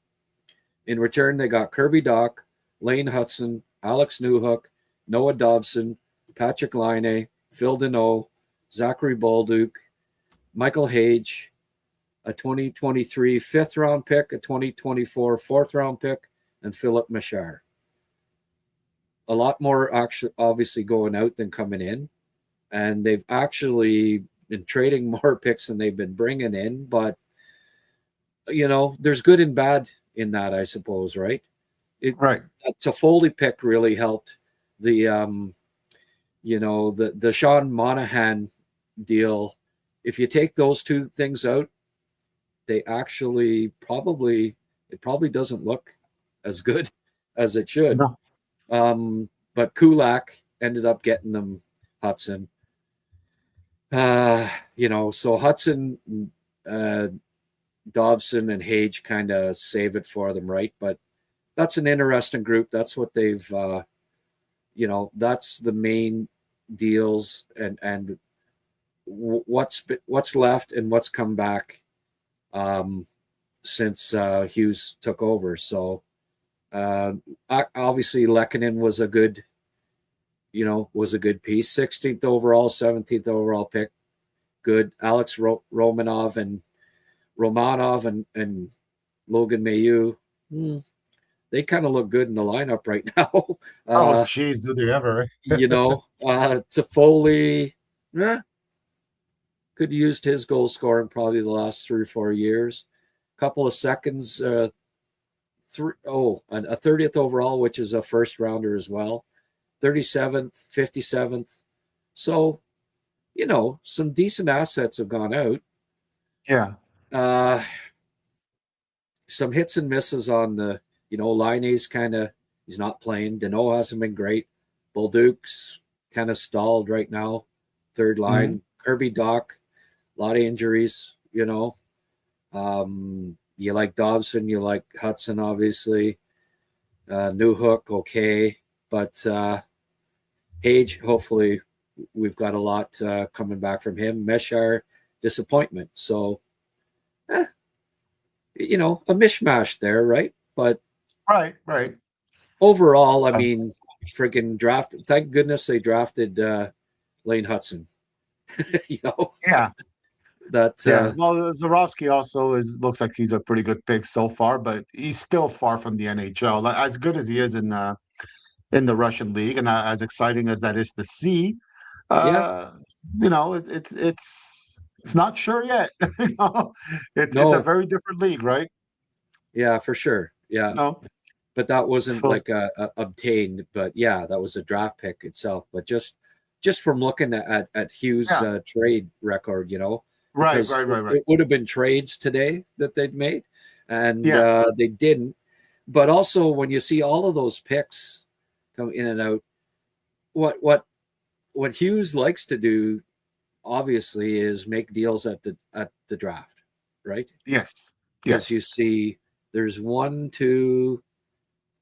In return, they got Kirby Dach, Lane Hudson, Alex Newhook, Noah Dobson, Patrick Laine, Phil Deneau, Zachary Bolduc, Michael Hage, a 2023 fifth round pick, a 2024 fourth round pick, and Philip Machar. A lot more actually obviously going out than coming in. And they've actually been trading more picks than they've been bringing in. But, there's good and bad in that, I suppose, right? Right. That Toffoli pick really helped the the Sean Monahan deal. If you take those two things out, they actually probably doesn't look as good as it should. No. But Kulak ended up getting them Hudson. So Hudson, Dobson, and Hage kind of save it for them, right? But that's an interesting group. That's what they've, that's the main deals and what's left and what's come back since Hughes took over. So obviously Lehkonen was a good piece. 16th overall, 17th overall pick. Good. Alex Romanov and Logan Mailloux. They kind of look good in the lineup right now. Geez, do they ever? Toffoli, could have used his goal scoring probably the last 3 or 4 years. Couple of seconds, a 30th overall, which is a first rounder as well. 37th, 57th. So, some decent assets have gone out. Yeah. Some hits and misses on the, Laine's he's not playing. Deneau hasn't been great. Bolduc's kind of stalled right now. Third line, Kirby Doc, a lot of injuries. You like Dobson, you like Hudson, obviously. New Hook, okay, but Page, hopefully, we've got a lot coming back from him. Meshar, disappointment. So, a mishmash there, right? But Right. overall, I mean, friggin' drafted. Thank goodness they drafted Lane Hudson. Yeah. That. Well, Zarovsky also looks like he's a pretty good pick so far, but he's still far from the NHL. As good as he is in the Russian league, and as exciting as that is to see, it's not sure yet. It's a No. very different league, right? Yeah, for sure. Yeah. No. But that wasn't like a obtained, but yeah, that was a draft pick itself. But just from looking at Hughes' trade record, Right. It would have been trades today that they'd made, and they didn't. But also, when you see all of those picks come in and out, what Hughes likes to do, obviously, is make deals at the draft, right? Yes. Because you see, there's 1, 2,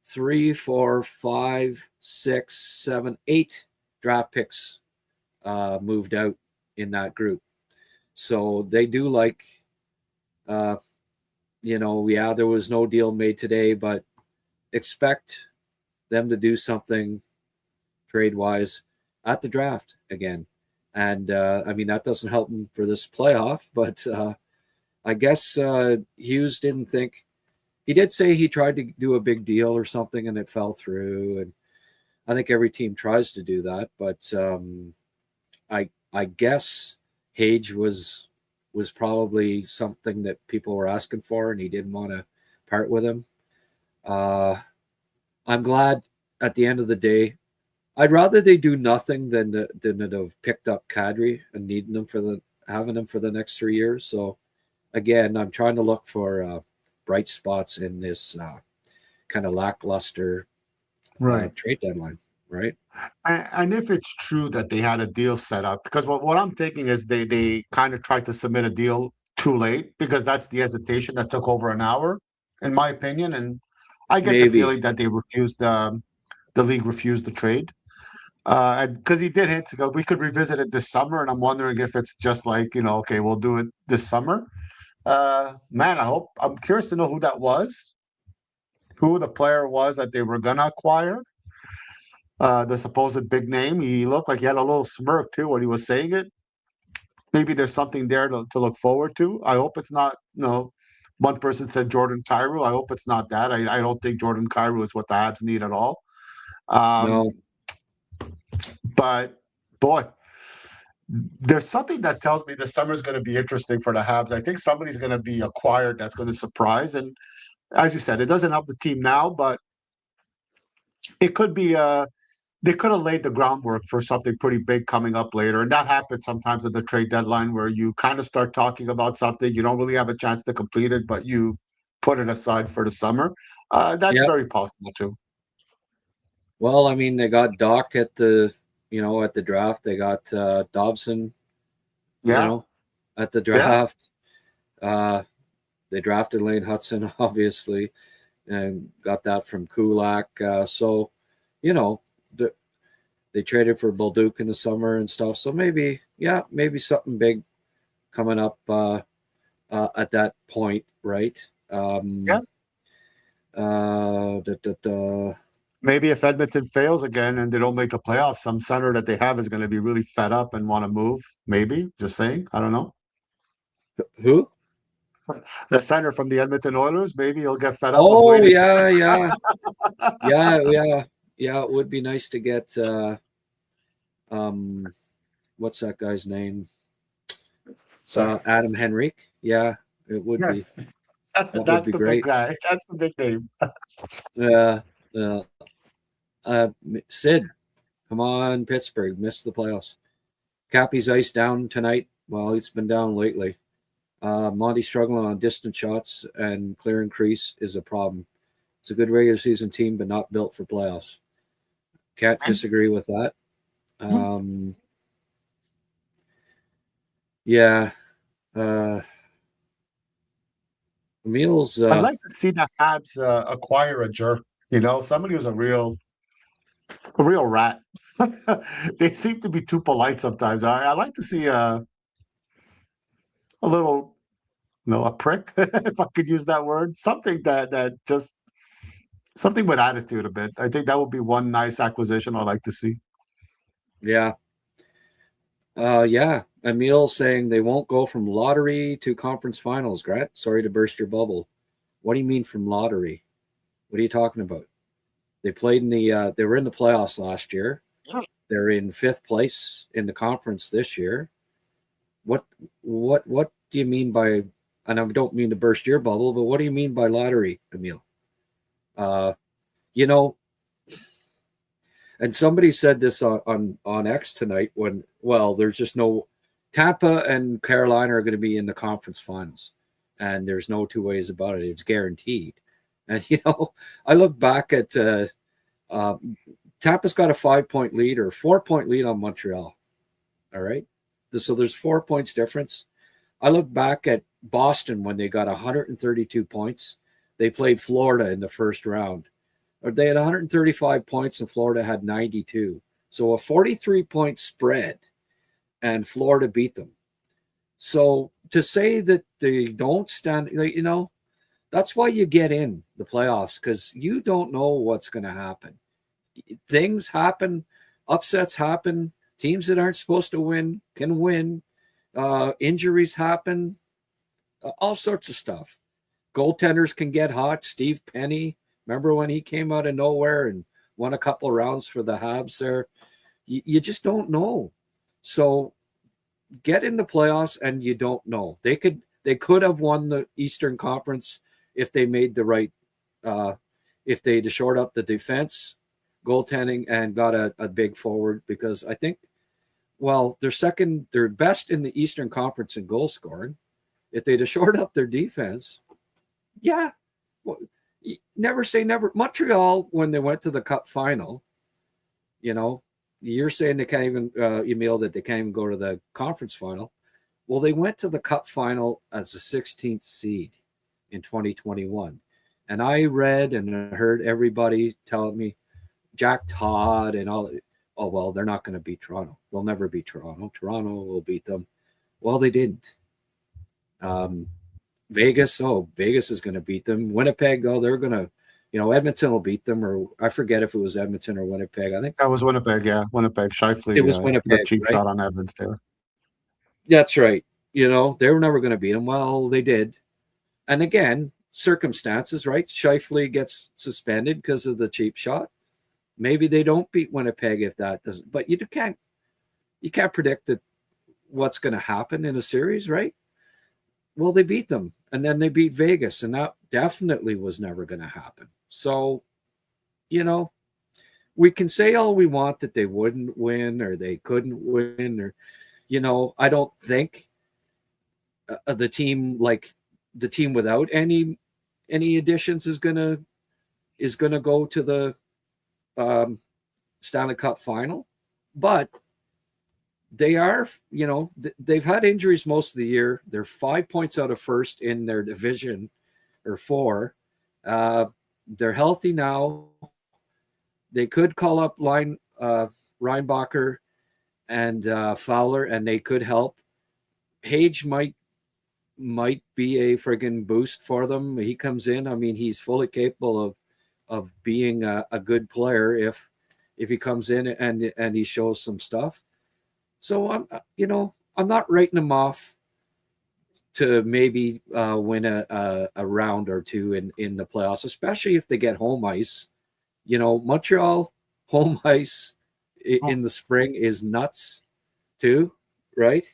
3, 4, 5, 6, 7, 8 draft picks moved out in that group. So they do like, there was no deal made today, but expect them to do something trade-wise at the draft again. And, that doesn't help them for this playoff, but I guess Hughes didn't think. He did say he tried to do a big deal or something and it fell through. And I think every team tries to do that. But I guess Hage was probably something that people were asking for and he didn't want to part with him. I'm glad at the end of the day. I'd rather they do nothing than to have picked up Kadri and having him for the next 3 years. So again, I'm trying to look for bright spots in this kind of lackluster trade deadline, right? And if it's true that they had a deal set up, because what I'm thinking is they kind of tried to submit a deal too late, because that's the hesitation that took over an hour, in my opinion. And I get the feeling that they refused, the league refused the trade. Because he did hint to go, we could revisit it this summer, and I'm wondering if it's just like, okay, we'll do it this summer. Man, I'm curious to know who that was, who the player was that they were gonna acquire. The supposed big name. He looked like he had a little smirk too when he was saying it. Maybe there's something there to look forward to. I hope it's not. One person said Jordan Kyrou. I hope it's not that. I don't think Jordan Kyrou is what the Habs need at all. No. But boy, there's something that tells me the summer is going to be interesting for the Habs. I think somebody's going to be acquired that's going to surprise. And as you said, it doesn't help the team now, but it could be they could have laid the groundwork for something pretty big coming up later. And that happens sometimes at the trade deadline, where you kind of start talking about something, you don't really have a chance to complete it, but you put it aside for the summer. That's very possible too. Well, they got Doc at the draft. They got Dobson, at the draft. They drafted Lane Hudson, obviously, and got that from Kulak. So, they traded for Bolduc in the summer and stuff. So maybe something big coming up at that point, right? Maybe if Edmonton fails again and they don't make the playoffs, some center that they have is going to be really fed up and want to move. Maybe, just saying. I don't know. Who? The center from the Edmonton Oilers. Maybe he'll get fed up. Oh, yeah. It would be nice to get what's that guy's name? Adam Henrique. Yeah, it would be. That's the great. Big guy. That's the big name. Sid, come on, Pittsburgh, missed the playoffs. Cappy's ice down tonight. Well, it's been down lately. Monty struggling on distant shots and clearing crease is a problem. It's a good regular season team, but not built for playoffs. Can't disagree with that. Yeah. Emil's I'd like to see the Habs acquire a jerk. Somebody who's a real rat. They seem to be too polite sometimes. I like to see a little, a prick, if I could use that word. Something that just something with attitude a bit. I think that would be one nice acquisition I'd like to see. yeah. Yeah. Emil saying they won't go from lottery to conference finals, Grant. Sorry to burst your bubble. What do you mean from lottery? What are you talking about? They played in the they were in the playoffs last year. They're in 5th place in the conference this year. What do you mean by, and I don't mean to burst your bubble, but what do you mean by lottery, Emil? You know, and somebody said this on X tonight when, well, there's just no, Tampa and Carolina are going to be in the conference finals, and there's no two ways about it. It's guaranteed. And I look back at Tampa's got a 5-point lead or 4-point lead on Montreal. All right, so there's 4 points difference. I look back at Boston when they got 132 points. They played Florida in the first round. Or they had 135 points and Florida had 92. So a 43-point spread, and Florida beat them. So to say that they don't stand, that's why you get in the playoffs, because you don't know what's going to happen. Things happen, upsets happen, teams that aren't supposed to win can win, injuries happen, all sorts of stuff. Goaltenders can get hot. Steve Penny, remember when he came out of nowhere and won a couple rounds for the Habs there? You just don't know. So get in the playoffs and you don't know. They could have won the Eastern Conference if they made the right, if they shored up the defense, goaltending, and got a big forward, because I think, well, they're best in the Eastern Conference in goal scoring. If they'd have shored up their defense, yeah, well, never say never. Montreal, when they went to the Cup final, you're saying they can't even, Emil, that they can't even go to the conference final. Well, they went to the Cup final as the 16th seed in 2021. And I read and heard everybody telling me, Jack Todd and all, oh, well, they're not going to beat Toronto. They'll never beat Toronto. Toronto will beat them. Well, they didn't. Vegas is going to beat them. Winnipeg, they're going to, Edmonton will beat them, or I forget if it was Edmonton or Winnipeg. I think that was Winnipeg. Yeah, Winnipeg. Shifley. It was Winnipeg. The cheap right? shot on Evans there. That's right. They were never going to beat them. Well, they did. And again, circumstances, right? Shifley gets suspended because of the cheap shot. Maybe they don't beat Winnipeg if that doesn't. But you can't predict what's going to happen in a series, right? Well, they beat them, and then they beat Vegas, and that definitely was never going to happen. So, we can say all we want that they wouldn't win or they couldn't win, or, I don't think the team without any additions is gonna go to the Stanley Cup final, but they are, they've had injuries most of the year. They're 5 points out of first in their division, or 4. They're healthy now. They could call up Reinbacher and Fowler, and they could help. Hage might be a friggin' boost for them. He comes in. I mean, he's fully capable of being a good player if he comes in and he shows some stuff. So I'm not writing him off to maybe win a round or two in the playoffs, especially if they get home ice. Montreal home ice in the spring is nuts too, right?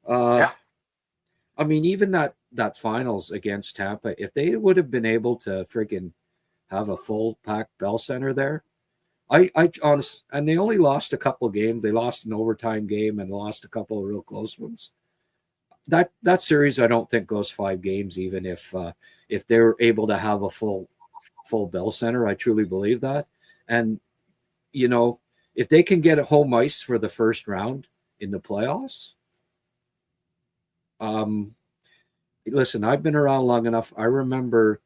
Yeah. I mean, even that finals against Tampa, if they would have been able to friggin' have a full packed Bell Center there, I honestly, and they only lost a couple of games. They lost an overtime game and lost a couple of real close ones. That series, I don't think goes 5 games, even if they're able to have a full Bell Center. I truly believe that. And if they can get a home ice for the first round in the playoffs, listen, I've been around long enough. I remember,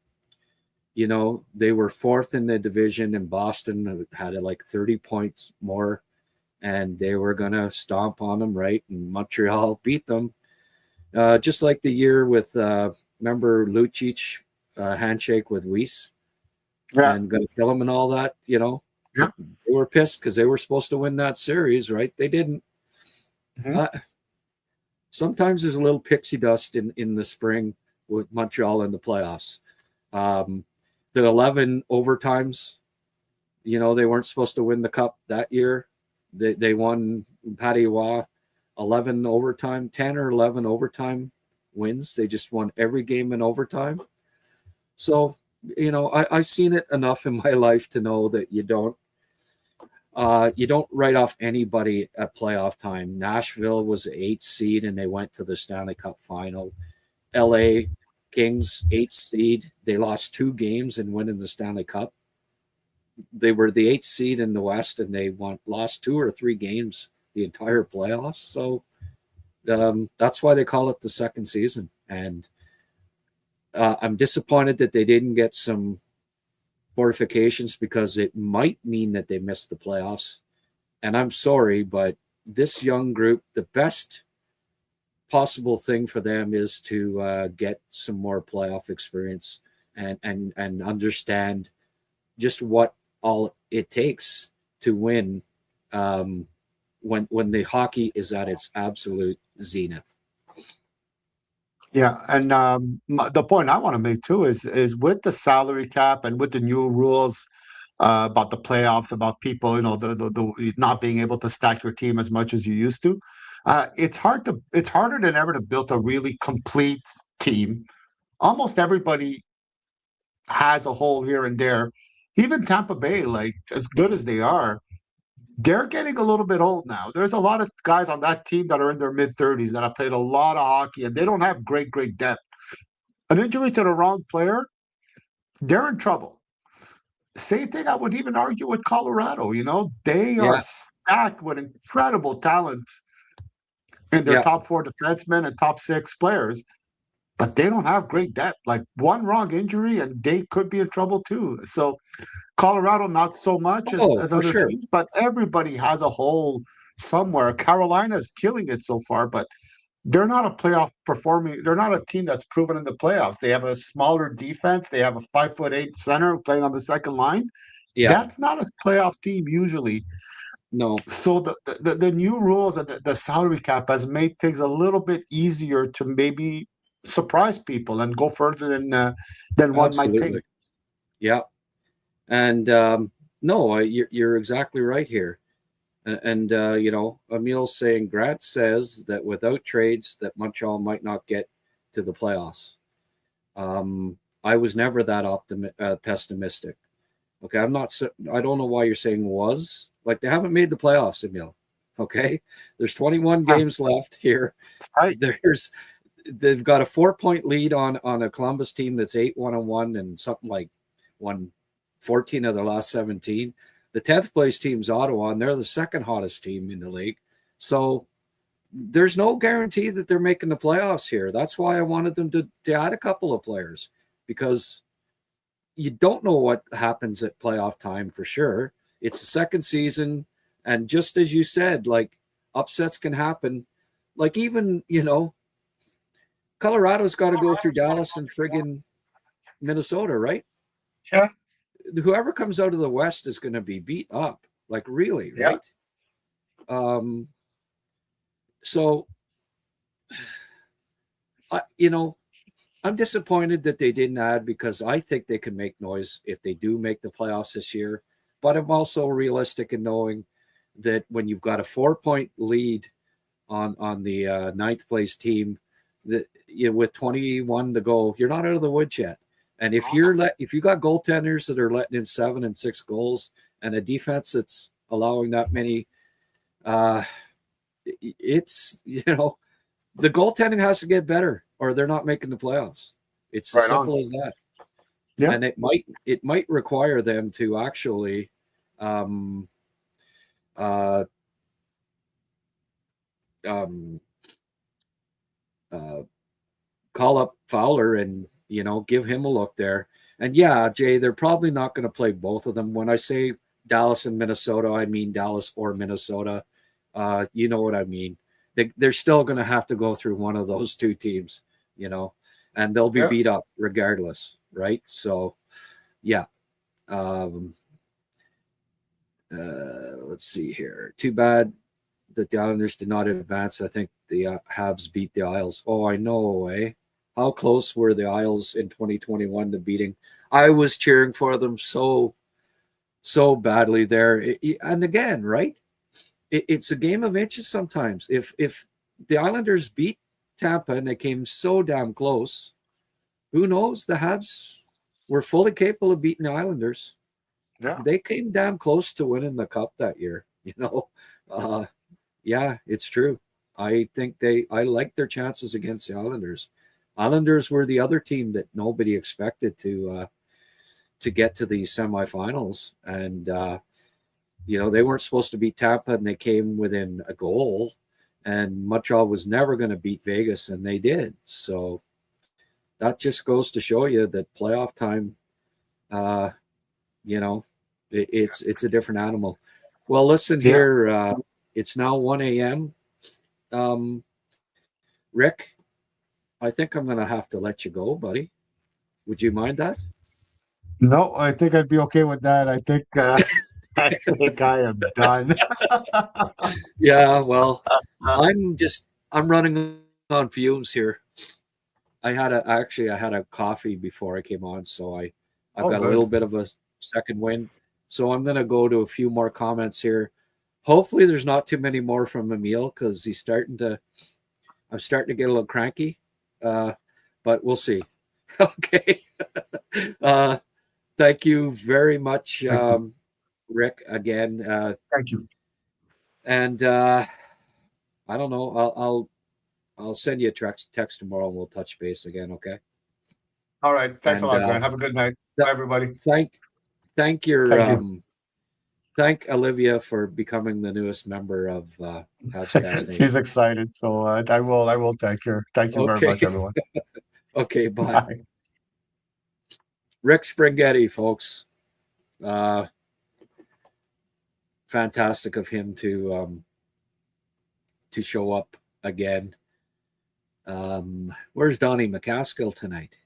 they were fourth in the division, and Boston had like 30 points more, and they were going to stomp on them, right? And Montreal beat them. Just like the year with, remember Lucic handshake with Weiss and going to kill him and all that, Yeah. They were pissed because they were supposed to win that series, right? They didn't. Mm-hmm. Sometimes there's a little pixie dust in the spring with Montreal in the playoffs. The 11 overtimes, they weren't supposed to win the cup that year. They won Patty Waugh 11 overtime, 10 or 11 overtime wins. They just won every game in overtime. So, I've seen it enough in my life to know that you don't write off anybody at playoff time. Nashville was the 8th seed, and they went to the Stanley Cup final. LA Kings, 8th seed. They lost 2 games and went in the Stanley Cup. They were the 8th seed in the West, and they lost 2 or 3 games the entire playoffs. So that's why they call it the second season. And I'm disappointed that they didn't get some fortifications, because it might mean that they missed the playoffs. And I'm sorry, but this young group, the best possible thing for them is to get some more playoff experience and understand just what all it takes to win when the hockey is at its absolute zenith. Yeah, and the point I want to make too is with the salary cap and with the new rules about the playoffs, about people, the not being able to stack your team as much as you used to. It's harder than ever to build a really complete team. Almost everybody has a hole here and there. Even Tampa Bay, like as good as they are, they're getting a little bit old now. There's a lot of guys on that team that are in their mid-30s that have played a lot of hockey, and they don't have great depth. An injury to the wrong player, they're in trouble. Same thing I would even argue with Colorado. They are stacked with incredible talent in their top 4 defensemen and top 6 players, but they don't have great depth. Like one wrong injury, and they could be in trouble too. So Colorado, not so much as other teams, but everybody has a hole somewhere. Carolina's killing it so far, but they're not a playoff performing. They're not a team that's proven in the playoffs. They have a smaller defense. They have a 5'8" center playing on the second line. Yeah. That's not a playoff team usually. No. So the new rules and the salary cap has made things a little bit easier to maybe surprise people and go further than one might think. Yeah. And no, you're exactly right here. And Emil's saying Grant says that without trades that Montreal might not get to the playoffs. I was never that pessimistic. Okay, I don't know why you're saying was. Like, they haven't made the playoffs, Emil. Okay, there's 21 games left here. Right. They've got a 4-point lead on a Columbus team that's 8-1-1 and something like 14 of their last 17. The 10th place team's Ottawa, and they're the second hottest team in the league. So there's no guarantee that they're making the playoffs here. That's why I wanted them to add a couple of players, because you don't know what happens at playoff time for sure. It's the second season, and just as you said, like, upsets can happen. Like, even, Colorado's got to go through Dallas and friggin' Minnesota, right? Yeah. Whoever comes out of the West is going to be beat up, like, really, right? So, I'm disappointed that they didn't add, because I think they can make noise if they do make the playoffs this year. But I'm also realistic in knowing that when you've got a 4-point lead on the 9th place team, that with 21 to go, you're not out of the woods yet. And if you got goaltenders that are letting in 7 and 6 goals, and a defense that's allowing that many, it's the goaltending has to get better, or they're not making the playoffs. It's as simple as that. Yeah. And it might require them to actually uh, um, call up Fowler and, give him a look there. And yeah, Jay, they're probably not going to play both of them. When I say Dallas and Minnesota, I mean Dallas or Minnesota. You know what I mean. They're still going to have to go through one of those two teams, and they'll be beat up regardless, right? So, yeah. Let's see here. Too bad that the Islanders did not advance. I think the Habs beat the Isles. Oh, I know, eh? How close were the Isles in 2021 to beating? I was cheering for them so badly there. And again, right? It's a game of inches sometimes. If the Islanders beat Tampa and they came so damn close, who knows? The Habs were fully capable of beating the Islanders. Yeah. They came damn close to winning the cup that year. Yeah, it's true. I think I like their chances against the Islanders. Islanders were the other team that nobody expected to get to the semifinals, and they weren't supposed to beat Tampa, and they came within a goal. And Montreal was never going to beat Vegas, and they did. So that just goes to show you that playoff time, it's a different animal. Well, listen here. It's now 1 a.m. Rick, I think I'm going to have to let you go, buddy. Would you mind that? No, I think I'd be okay with that. I think I think I am done. Yeah, well, I'm running on fumes here. I had a coffee before I came on, so I've got a little bit of a second wind. So I'm going to go to a few more comments here. Hopefully there's not too many more from Emil, because I'm starting to get a little cranky. But we'll see. Okay. Thank you very much, Rick, again. Thank you. And I don't know. I'll send you a text tomorrow, and we'll touch base again. Okay. All right. Thanks a lot, Grant. Have a good night. Bye, everybody. Thank Olivia for becoming the newest member of HabsCast. She's excited, so I will thank her. Thank you very much, everyone. Okay, bye. Rick Springhetti, folks. Fantastic of him to show up again. Where's Donnie McCaskill tonight?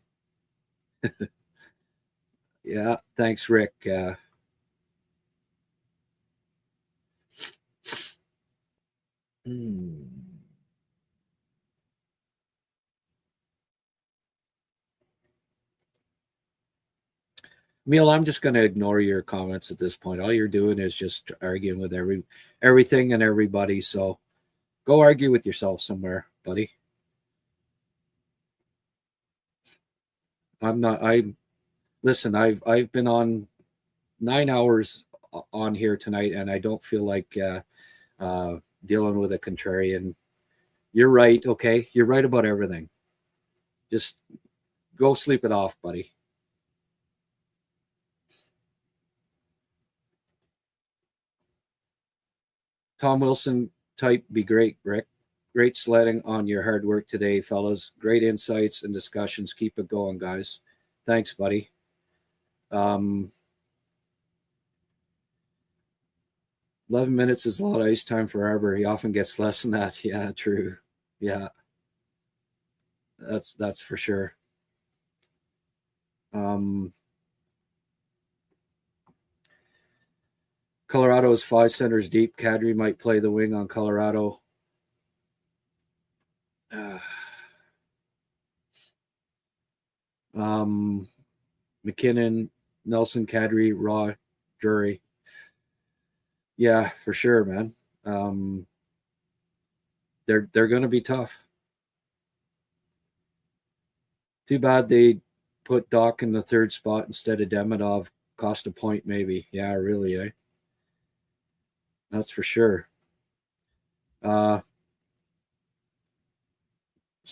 Yeah, thanks, Rick. Emil, I'm just going to ignore your comments at this point. All you're doing is just arguing with everything and everybody. So go argue with yourself somewhere, buddy. Listen, I've been on 9 hours on here tonight, and I don't feel like dealing with a contrarian. You're right. Okay. You're right about everything. Just go sleep it off, buddy. Tom Wilson type be great, Rick. Great sledding on your hard work today, fellas. Great insights and discussions. Keep it going, guys. Thanks, buddy. 11 minutes is a lot of ice time for Arbor. He often gets less than that. Yeah, true. Yeah. That's for sure. Colorado is 5 centers deep. Kadri might play the wing on Colorado. McKinnon, Nelson, Kadri, Raw, Drury. Yeah, for sure, man. They're going to be tough. Too bad they put Doc in the third spot instead of Demidov. Cost a point, maybe. Yeah, really, eh? That's for sure. It's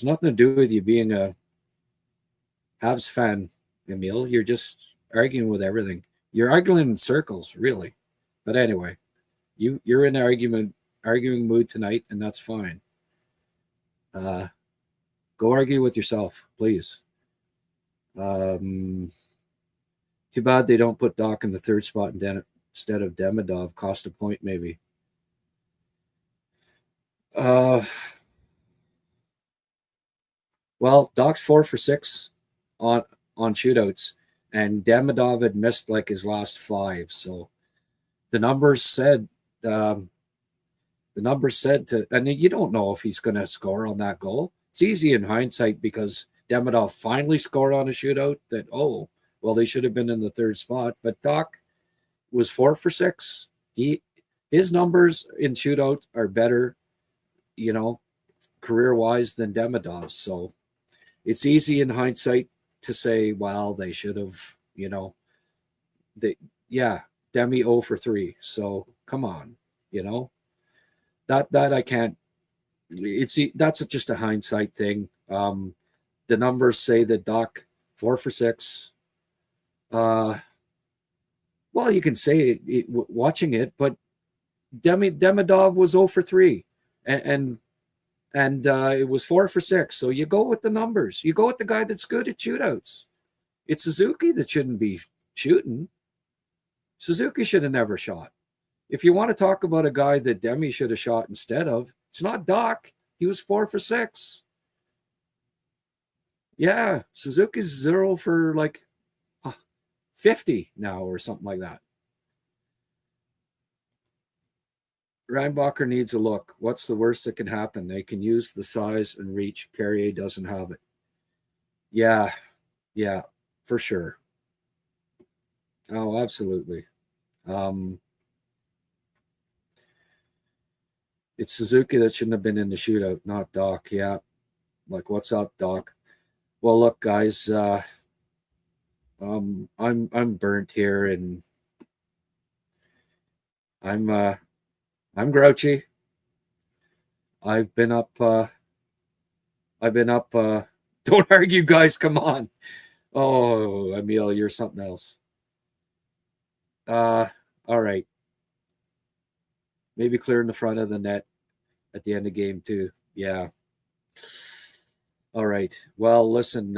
nothing to do with you being a Habs fan, Emil. You're just arguing with everything. You're arguing in circles, really. But anyway, You're in arguing mood tonight, and that's fine. Go argue with yourself, please. Too bad they don't put Doc in the third spot instead of Demidov. Cost a point, maybe. Well, Doc's 4 for 6 on shootouts, and Demidov had missed like his last 5. So the numbers said and you don't know if he's going to score on that goal. It's easy in hindsight because Demidov finally scored on a shootout that, oh, well, they should have been in the third spot. But Doc was 4 for 6. His numbers in shootout are better, career-wise than Demidov's. So it's easy in hindsight to say, well, they should have, Demi 0 for 3. So come on, that I can't. That's just a hindsight thing. The numbers say that Doc 4 for 6. Well, you can say it watching it, but Demidov was 0 for 3, and it was 4 for 6. So you go with the numbers. You go with the guy that's good at shootouts. It's Suzuki that shouldn't be shooting. Suzuki should have never shot. If you want to talk about a guy that Demi should have shot instead of, it's not Doc. He was 4 for 6. Yeah, Suzuki's 0 for like 50 now or something like that. Reinbacher needs a look. What's the worst that can happen? They can use the size and reach. Carrier doesn't have it. Yeah, for sure. Oh, absolutely. It's Suzuki that shouldn't have been in the shootout, not Doc. Yeah. Like, what's up, Doc? Well, look, guys, I'm burnt here, and I'm grouchy. I've been up. Don't argue, guys. Come on. Oh, Emil, you're something else. All right. Maybe clearing the front of the net at the end of game 2. Yeah. All right. Well, listen,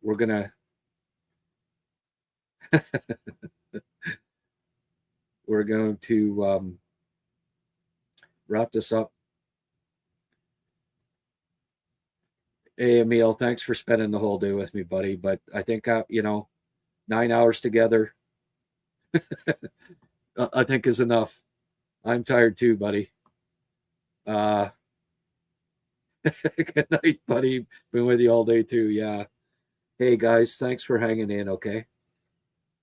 we're going to wrap this up. Hey, Emil, thanks for spending the whole day with me, buddy. But I think, 9 hours together, I think is enough. I'm tired too, buddy. Good night, buddy. Been with you all day too. Yeah. Hey, guys, thanks for hanging in, okay?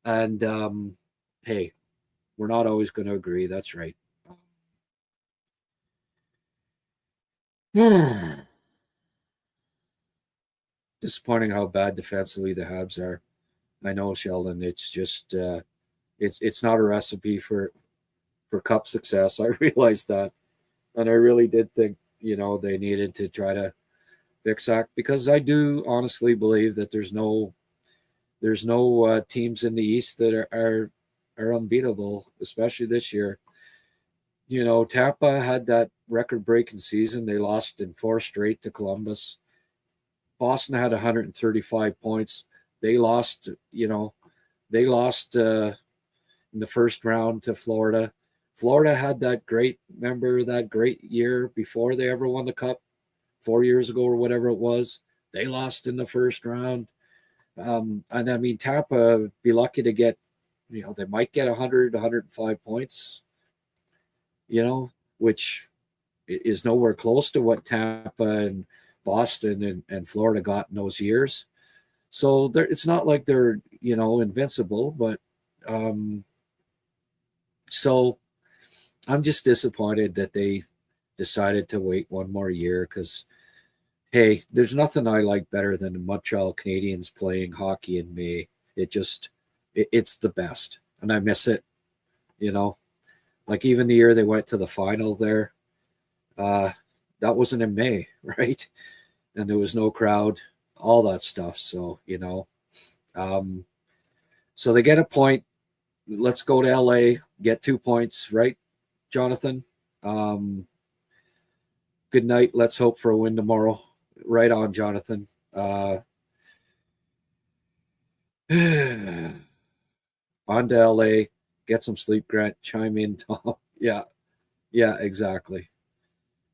And, hey, we're not always going to agree. That's right. Disappointing how bad defensively the Habs are. I know, Sheldon. It's just it's not a recipe for cup success. I realized that, and I really did think they needed to try to fix that, because I do honestly believe that there's no teams in the East that are unbeatable, especially this year. Tampa had that record-breaking season. They lost in 4 straight to Columbus. Boston had 135 points. They lost, in the first round to Florida. Florida had that great year before they ever won the Cup 4 years ago or whatever it was. They lost in the first round. And I mean, Tampa be lucky to get, they might get 100, 105 points, which is nowhere close to what Tampa and Boston and Florida got in those years. So it's not like they're, invincible, but so I'm just disappointed that they decided to wait one more year, because, hey, there's nothing I like better than the Montreal Canadiens playing hockey in May. It's the best, and I miss it, Like even the year they went to the final there, that wasn't in May, right? And there was no crowd, all that stuff. So, so they get a point. let's go to LA, get 2 points, right, Jonathan? Good night. Let's hope for a win tomorrow. Right on, Jonathan. On to LA. Get some sleep, Grant. Chime in, Tom. Yeah, exactly.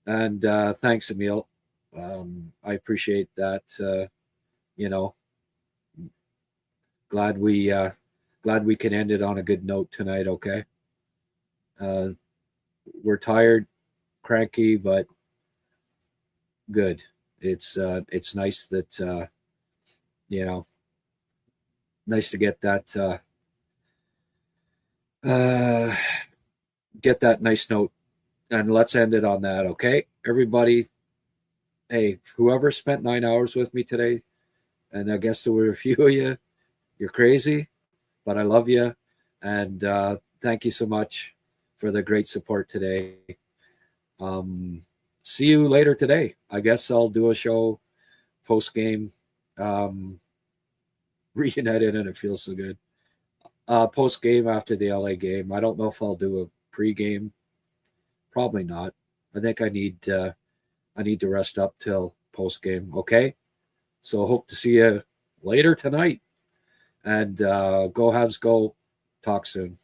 And thanks, Emil. I appreciate that. Glad we can end it on a good note tonight. Okay. We're tired, cranky, but good. It's nice that nice to get that nice note, and let's end it on that. Okay, everybody. Hey, whoever spent 9 hours with me today, and I guess there were a few of you. You're crazy, but I love you, and thank you so much for the great support today. See you later today. I guess I'll do a show post game, reunited, and it feels so good. Post game after the LA game. I don't know if I'll do a pre-game. Probably not. I think I need to rest up till post game. Okay, so hope to see you later tonight. And go Habs, go. Talk soon.